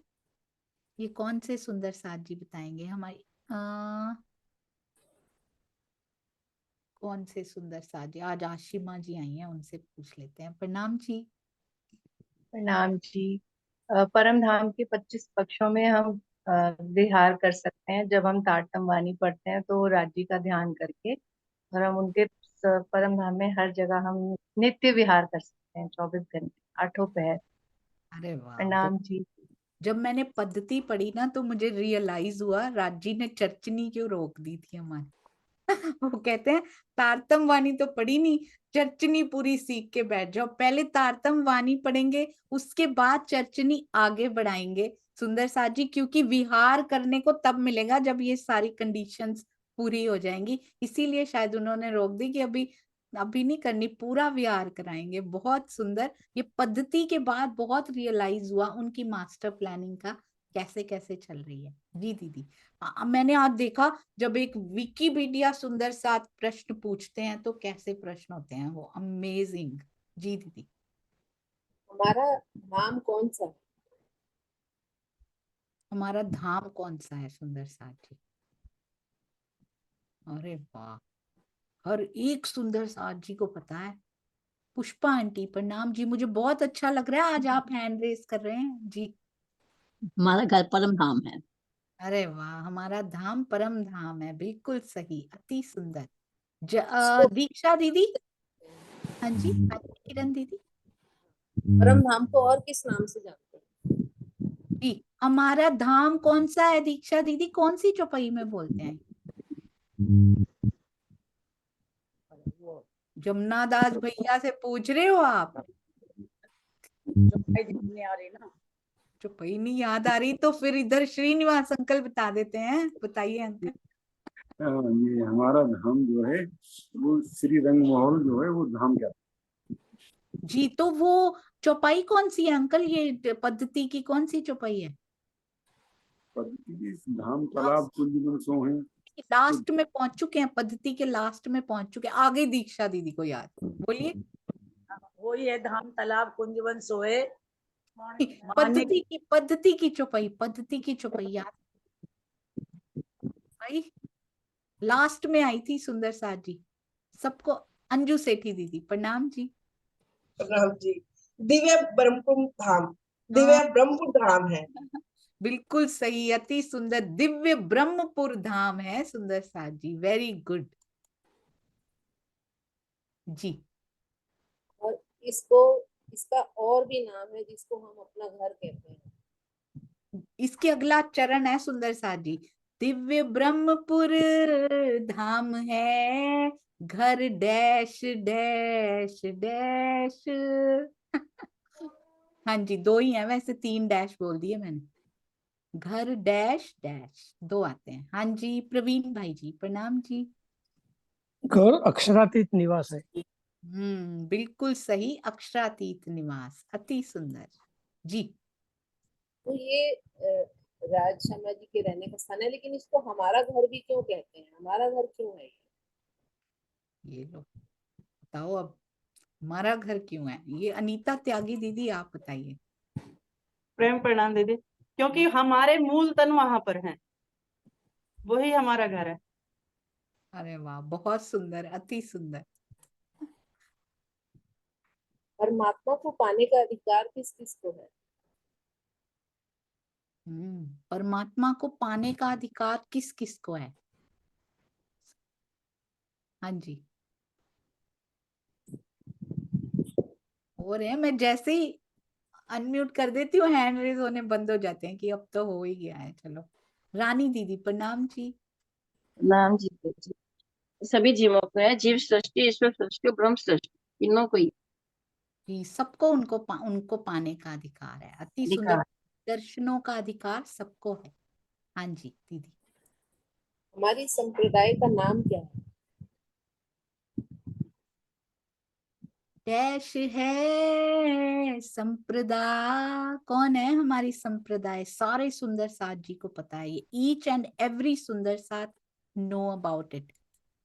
ये कौन से सुंदर साथ जी बताएंगे हमारी? कौन से सुंदर साथ जी? आज आशिमा जी आई हैं, उनसे पूछ लेते हैं। प्रणाम जी। प्रणाम जी। परम धाम के 25 पक्षों में हम विहार कर सकते हैं। जब हम तारतम वाणी पढ़ते हैं तो राज्य का ध्यान करके, और हम उनके परम धाम में हर जगह हम नित्य विहार कर सकते हैं, 24 घंटे, 8 पहर। अरे वाह, प्रणाम जी। जब मैंने पद्धति पढ़ी ना तो मुझे रियलाइज हुआ राजी ने चर्चनी क्यों रोक दी थी हमारी। वो कहते हैं तारतम वाणी तो पढ़ी नहीं, चर्चनी पूरी सीख के बैठ जाओ। पहले तारतम वाणी पढ़ेंगे, उसके बाद चर्चनी आगे बढ़ाएंगे सुंदर साथ जी, क्योंकि विहार करने को तब मिलेगा जब ये सारी कंडीशंस पूरी हो जाएंगी। इसीलिए शायद उन्होंने रोक दी कि अभी अभी नहीं करनी, पूरा विहार कराएंगे। बहुत सुंदर। ये पद्धति के बाद बहुत रियलाइज हुआ उनकी मास्टर प्लानिंग का कैसे कैसे चल रही है। जी दीदी। मैंने आज देखा जब एक विकिपीडिया सुंदर साथ प्रश्न पूछते हैं तो कैसे प्रश्न होते हैं, वो अमेजिंग। जी दीदी। हमारा धाम कौन सा है? हमारा धाम कौन सा है सुंदर साथ जी? अरे वाह, हर एक सुंदर साथ जी को पता है। पुष्पा आंटी प्रणाम जी, मुझे बहुत अच्छा लग रहा है आज आप हैंड रेस कर रहे हैं जी। हमारा घर परम धाम है। अरे वाह, हमारा धाम परम धाम है, बिल्कुल सही, अति सुंदर। दीक्षा दीदी। हाँ जी, हाँ जी किरण दीदी। परम धाम को और किस नाम से जानते हैं? जी, हमारा धाम कौन सा है दीक्षा दीदी? कौन सी चौपाई में बोलते हैं? जमुना दास भैया से पूछ रहे हो आप? नहीं आ रही ना। चौपाई नहीं याद आ रही तो फिर इधर श्रीनिवास अंकल बता देते हैं। बताइए अंकल। ये हमारा धाम जो है वो श्री रंग महल जो है वो धाम क्या जी, तो वो चौपाई कौन सी है अंकल? ये पद्धति की कौन सी चौपाई है? पद्धति धाम तालाब कुंज सो है। लास्ट में पहुंच चुके हैं, पद्धति के लास्ट में पहुंच चुके हैं। आगे दीक्षा दीदी को याद, बोलिए। वही है धाम तालाब कुंजवन सोए। पद्धति की चौपाई, पद्धति की चौपाई याद भाई, लास्ट में आई थी सुंदर साथ जी सबको। अंजू सेठी दीदी प्रणाम जी। प्रणाम जी। दिव्य ब्रह्मपुर धाम, दिव्य ब्रह्मपुर धाम है। बिल्कुल सही, अति सुंदर, दिव्य ब्रह्मपुर धाम है सुंदर साथ जी, वेरी गुड जी। और इसको, इसका और भी नाम है जिसको हम अपना घर कहते हैं। इसके अगला चरण है सुंदर साथ जी। दिव्य ब्रह्मपुर धाम है, घर डैश डैश डैश। हाँ जी, 2 ही है वैसे, 3 डैश बोल दिए मैंने। घर डैश डैश 2 आते हैं। हाँ जी प्रवीण भाई जी प्रणाम जी। घर अक्षरातीत निवास है। बिल्कुल सही, अक्षरातीत निवास, अति सुंदर जी। तो ये राज शर्मा जी के रहने का स्थान है, लेकिन इसको हमारा घर भी क्यों कहते हैं? हमारा घर क्यों है ये लो बताओ अब, हमारा घर क्यों है? ये अनीता त्यागी दीदी आप बताइए। प्रेम प्रणाम दीदी। क्योंकि हमारे मूल तन वहां पर हैं, वही हमारा घर है। अरे वाह, बहुत सुंदर, अति सुंदर। परमात्मा को पाने का अधिकार किस किस को है? परमात्मा को पाने का अधिकार किस किस को है? हाँ जी, हो रहे हैं। मैं जैसे ही अनम्यूट कर देती हूँ हैंड रेज होने बंद हो जाते हैं कि अब तो हो ही गया है। चलो रानी दीदी प्रणाम जी। नाम जी जी। सभी जीवों को है, जीव सृष्टि, ईश्वर सृष्टि, ब्रह्म सृष्टि, तीनों को ही जी, सबको उनको पाने का अधिकार है। अति सुंदर, अधिकार। दर्शनों का अधिकार सबको है। हाँ जी दीदी। हमारी संप्रदाय का नाम क्या है? डैश है संप्रदाय। कौन है हमारी संप्रदाय? सारे सुंदर साथ जी को पता है ये। ईच एंड एवरी सुंदर साथ नो अबाउट इट।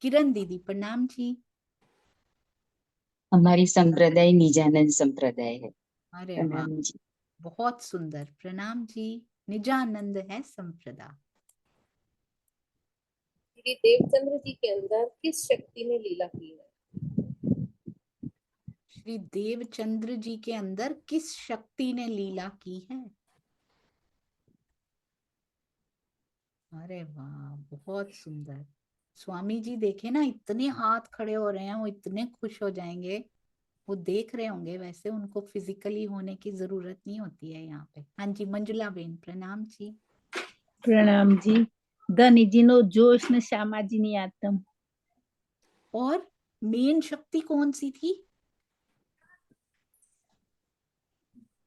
किरण दीदी प्रणाम जी। हमारी संप्रदाय निजानंद संप्रदाय है। अरे वाह, प्रणाम जी। बहुत सुंदर, प्रणाम जी। निजानंद है संप्रदाय। श्री देवचंद्र जी के अंदर किस शक्ति ने लीला की है? श्री देवचंद्र जी के अंदर किस शक्ति ने लीला की है? अरे वाह, बहुत सुंदर। स्वामी जी देखे ना, इतने हाथ खड़े हो रहे हैं, वो इतने खुश हो जाएंगे। वो देख रहे होंगे, वैसे उनको फिजिकली होने की जरूरत नहीं होती है यहाँ पे। हाँ जी मंजुला बेन प्रणाम जी। प्रणाम जी। धनीजीनो जोश ने श्यामाजी नी आत्म। और मेन शक्ति कौन सी थी?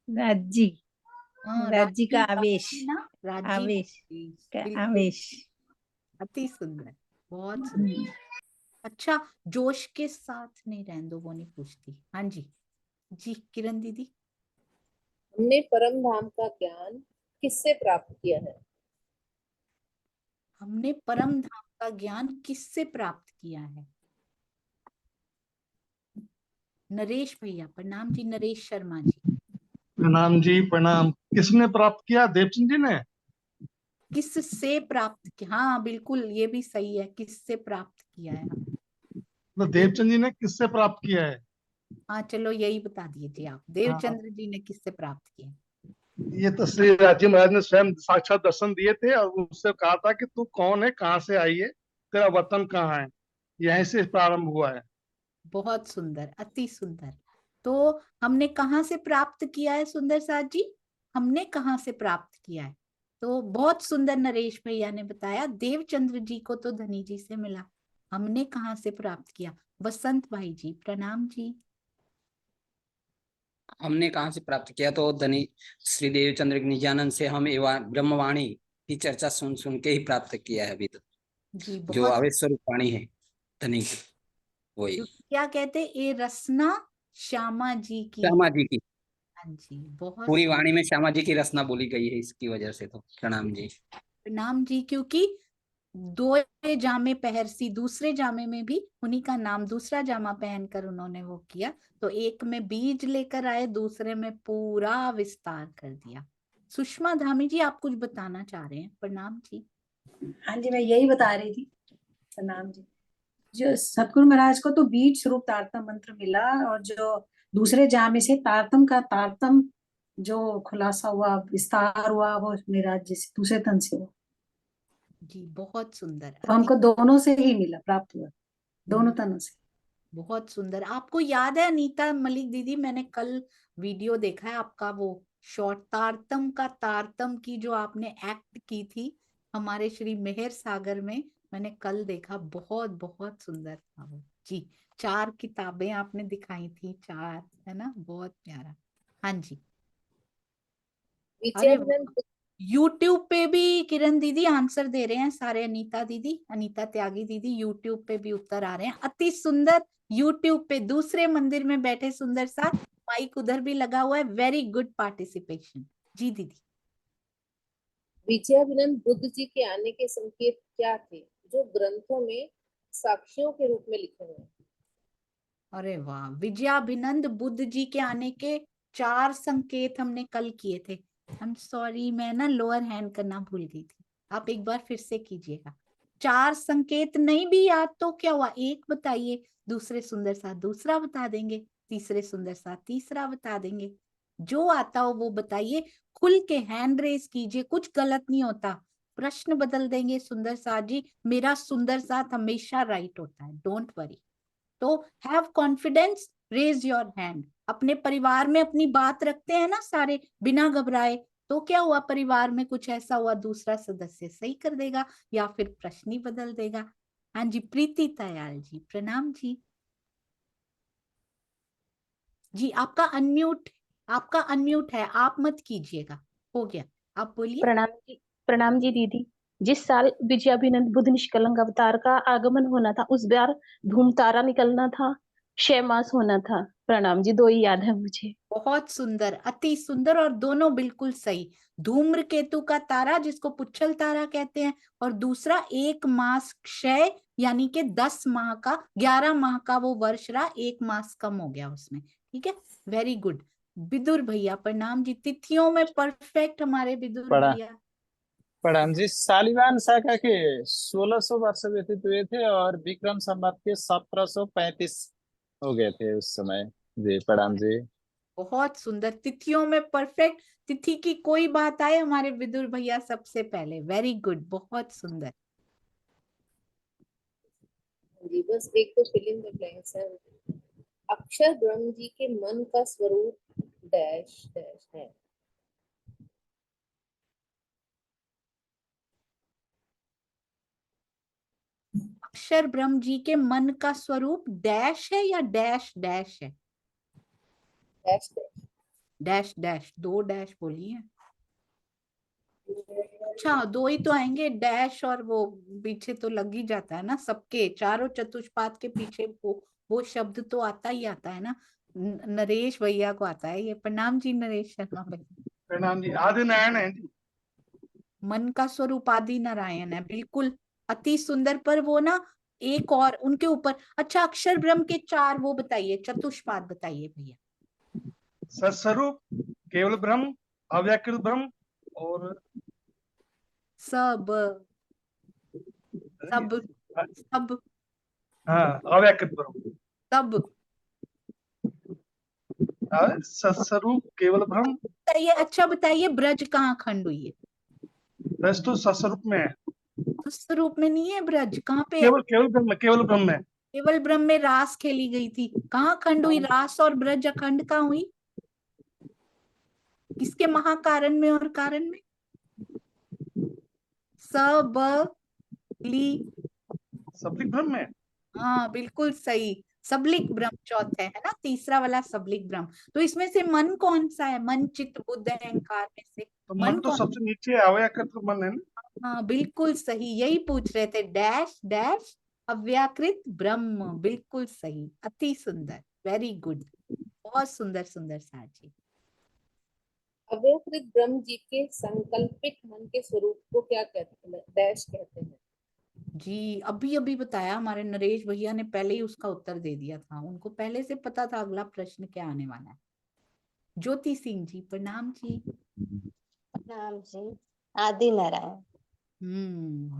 राज्जी, राज्जी का आवेश, राज्जी आवेश का बिल्कुल, आवेश। अति सुंदर, बहुत सुंदर। अच्छा, जोश के साथ नहीं, रहने दो, वो नहीं पूछती। हाँ जी जी किरण दीदी। हमने परम धाम का ज्ञान किससे प्राप्त किया है? हमने परम धाम का ज्ञान किससे प्राप्त किया है? नरेश भैया प्रणाम जी। नरेश शर्मा जी प्रणाम जी प्रणाम। किसने प्राप्त किया? देवचंद जी ने। किससे प्राप्त किया? हाँ बिल्कुल, ये भी सही है, किससे प्राप्त किया है हम? तो देवचंद जी ने किससे प्राप्त किया है? हाँ चलो यही बता दीजिए आप। देवचंद्र जी ने किससे प्राप्त किया? ये तो श्री राजी महाराज ने स्वयं साक्षात दर्शन दिए थे और उससे कहा था कि तू कौन है, कहाँ से आई है, तेरा वतन कहाँ है। यहीं से प्रारंभ हुआ है। बहुत सुंदर, अति सुंदर। तो हमने कहाँ से प्राप्त किया है सुंदर साथ जी? हमने कहाँ से प्राप्त किया है? तो बहुत सुंदर नरेश भैया ने बताया, देवचंद्र जी को तो धनी जी से मिला। हमने कहाँ से प्राप्त किया? वसंत भाई जी प्रणाम जी। हमने कहाँ से प्राप्त किया? तो धनी श्री देवचंद्र निजानंद से हम ब्रह्मवाणी की चर्चा सुन सुन के ही प्राप्त किया है अभी तक। जी जो बहुत। अवैध स्वरूप वाणी है धनी की, वही क्या कहते? ए रसना श्यामा जी की। श्यामा जी की हाँ जी बहुत पूरी वाणी में श्यामा जी की रचना बोली गई है, इसकी वजह से तो प्रणाम जी। प्रणाम जी। क्योंकि 2 जामे पहरसी, दूसरे जामे में भी उन्हीं का नाम, दूसरा जामा पहनकर उन्होंने वो किया। तो एक में बीज लेकर आए, दूसरे में पूरा विस्तार कर दिया। सुषमा धामी जी आप कुछ बताना चाह रहे हैं? प्रणाम जी। हाँ जी, मैं यही बता रही थी। प्रणाम जी। जो सतगुरु महाराज को तो बीज स्वरूप तारतम मंत्र मिला, और जो दूसरे जामे से तारतम का तारतम जो खुलासा हुआ, विस्तार हुआ, वो मेरा जिस दूसरे तन से हुआ। जी बहुत सुंदर। तो हमको दोनों से ही मिला, प्राप्त हुआ, दोनों तनों से। बहुत सुंदर। आपको याद है अनीता मलिक दीदी, मैंने कल वीडियो देखा है आपका, वो शॉर्ट तारतम का तारतम की जो आपने एक्ट की थी हमारे श्री मेहर सागर में, मैंने कल देखा, बहुत बहुत सुंदर था वो जी। 4 किताबें आपने दिखाई थी, 4, है ना, बहुत प्यारा। हाँ जी। अरे विजयानंद यूट्यूब पे भी किरण दीदी आंसर दे रहे हैं सारे, अनीता दीदी, अनीता त्यागी दीदी यूट्यूब पे भी उत्तर आ रहे हैं, अति सुंदर। यूट्यूब पे दूसरे मंदिर में बैठे सुंदर सा, माइक उधर भी लगा हुआ है, वेरी गुड पार्टिसिपेशन जी दीदी। विजयानंद बुद्ध जी के आने के संकेत क्या थे जो ग्रंथों में साक्ष्यों के रूप में लिखे हुए हैं? अरे वाह, विजयाभिनंद बुद्ध जी के आने के 4 संकेत हमने कल किए थे। आई एम सॉरी, मैं ना लोअर हैंड करना भूल गई थी, आप एक बार फिर से कीजिएगा। 4 संकेत नहीं भी याद तो क्या हुआ, एक बताइए, दूसरे सुंदर साथ दूसरा बता देंगे, तीसरे सुंदर साथ तीसरा बता देंगे, जो आता हो वो बताइए। खुल के हैंड रेस कीजिए, कुछ गलत नहीं होता, प्रश्न बदल देंगे सुंदर साथ जी, मेरा सुंदर साथ हमेशा राइट होता है, डोंट वरी। तो have confidence, raise your hand. अपने परिवार में अपनी बात रखते हैं ना सारे बिना घबराए, तो क्या हुआ, परिवार में कुछ ऐसा हुआ, दूसरा सदस्य सही कर देगा या फिर प्रश्न ही बदल देगा। हाँ जी, प्रीति तयाल जी, प्रणाम जी। जी आपका अनम्यूट है, आप मत कीजिएगा, हो गया, आप बोलिए। प्रणाम जी दीदी। जिस साल विजयाभिनंद बुद्ध निष्कलंक अवतार का आगमन होना था उस बार धूम तारा निकलना था, 6 मास होना था। प्रणाम जी, 2 ही याद है मुझे। बहुत सुंदर, अति सुंदर, और दोनों बिल्कुल सही। धूम्रकेतु का तारा जिसको पुच्छल तारा कहते हैं, और दूसरा 1 मास क्षय, यानी कि 10 माह का, 11 माह का वो वर्ष रहा, 1 मास कम हो गया उसमें, ठीक है, वेरी गुड। विदुर भैया प्रणाम जी, तिथियों में परफेक्ट हमारे विदुर पढ़ा भैया। प्रणाम जी। शालिवान शाखा के 1600 वर्ष व्यतीत हुए थे और विक्रम संवत के 1735 हो गए थे उस समय। जी प्रणाम जी। बहुत सुंदर, तिथियों में परफेक्ट, तिथि की कोई बात आए हमारे विदुर भैया सबसे पहले, वेरी गुड, बहुत सुंदर। जी बस एक तो फिल इन द ब्लैंक्स है। अक्षर ब्रह्म जी के मन का स्वरूप डैश डैश है। अक्षर ब्रह्म जी के मन का स्वरूप डैश है या डैश डैश है? Dash dash dash dash, 2 dash बोलिए। अच्छा, 2 ही तो आएंगे, डैश और वो पीछे तो लग ही जाता है ना, सबके चारों चतुष्पाद के पीछे वो शब्द तो आता ही आता है ना। नरेश भैया को आता है ये, प्रणाम जी नरेश शर्मा भैया। प्रणाम जी, आदि नारायण है जी। मन का स्वरूप आदि नारायण है, बिल्कुल, अति सुंदर। पर वो ना एक और उनके ऊपर, अच्छा अक्षर ब्रह्म के 4 वो बताइए, चतुष्पाद बताइए भैया। सत्स्वरूप, केवल ब्रह्म, अव्याकृत ब्रह्म, और सब सब सब हाँ अव्याकृत ब्रह्म, सब सत्स्वरूप केवल ब्रह्म। बताइए, अच्छा बताइए, ब्रज कहाँ खंड हुई है? ब्रज तो सत्स्वरूप में है, उस स्वरूप में नहीं है, ब्रज कहाँ पे है? केवल केवल ब्रह्म है। केवल ब्रह्म में रास खेली गई थी, कहाँ खंड हुई, रास और ब्रज अखंड कहाँ हुई? किसके महाकारण में और कारण में? सबली, सबलिक ब्रह्म में। हाँ बिल्कुल सही, सबलिक ब्रह्म चौथा है ना, तीसरा वाला सबलिक ब्रह्म। तो इसमें से मन कौन सा है? मन चित्त बुद्ध अहंकार में से तो मन मन तो कौन? सबसे नीचे है, अव्याकृत मन है ना। हाँ बिल्कुल सही, यही पूछ रहे थे, डैश डैश अव्याकृत ब्रह्म, बिल्कुल सही, अति सुंदर, वेरी गुड, बहुत सुंदर सुंदर साजी। अव्यकृत ब्रह्म जी के संकल्पित मन के स्वरूप को क्या कहते हैं? डैश कहते हैं। जी अभी अभी बताया, हमारे नरेश भैया ने पहले ही उसका उत्तर दे दिया था, उनको पहले से पता था अगला प्रश्न क्या आने वाला है। ज्योति सिंह जी प्रणाम जी। प्रणाम जी, आदि नारायण।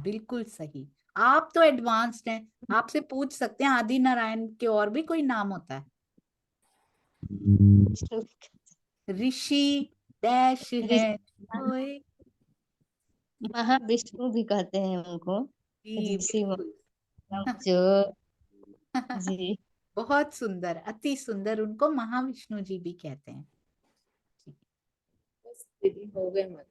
बिल्कुल सही, आप तो एडवांस्ड हैं, आपसे पूछ सकते हैं आदि नारायण के और भी कोई नाम होता है? ऋषि डैश है कोई, महाविष्णु भी कहते हैं उनको, जी ऋषि बिल्कुल। जो जी। बहुत सुंदर, अति सुंदर, उनको महाविष्णु जी भी कहते हैं। दीदी हो गए मत।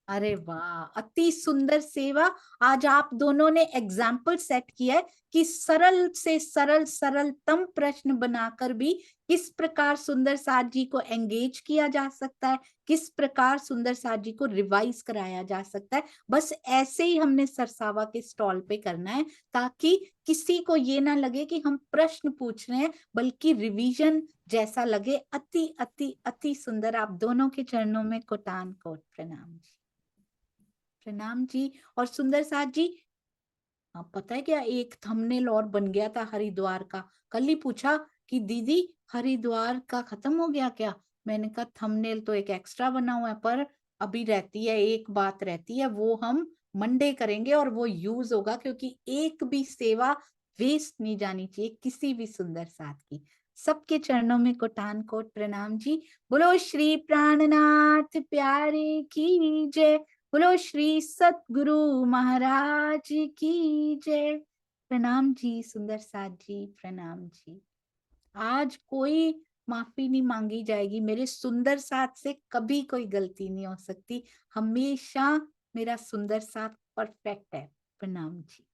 अरे वाह, अति सुंदर सेवा। आज आप दोनों ने एग्जाम्पल सेट किया है कि सरल से सरलतम प्रश्न बनाकर भी किस प्रकार सुंदर साथ जी को एंगेज किया जा सकता है, किस प्रकार सुंदर साथ जी को रिवाइज कराया जा सकता है। बस ऐसे ही हमने सरसावा के स्टॉल पे करना है, ताकि किसी को ये ना लगे कि हम प्रश्न पूछ रहे हैं, बल्कि रिवीजन जैसा लगे। अति अति अति सुंदर। आप दोनों के चरणों में कोटान कोट प्रणाम जी। प्रणाम जी। और सुंदर साथ जी, आप पता है क्या, एक थंबनेल और बन गया था हरिद्वार का। कल ही पूछा कि दीदी हरिद्वार का खत्म हो गया क्या? मैंने कहा थंबनेल तो एक एक्स्ट्रा बना हुआ है, पर अभी रहती है एक बात रहती है, वो हम मंडे करेंगे और वो यूज होगा, क्योंकि एक भी सेवा वेस्ट नहीं जानी चाहिए किसी भी सुंदर साथ की। सबके चरणों में कोटान कोट प्रणाम जी। बोलो श्री प्राणनाथ प्यारे की जय। बोलो श्री सतगुरु महाराज की जय। प्रणाम जी सुंदर साथ जी, प्रणाम जी। आज कोई माफी नहीं मांगी जाएगी। मेरे सुंदर साथ से कभी कोई गलती नहीं हो सकती। हमेशा मेरा सुंदर साथ परफेक्ट है। प्रणाम जी।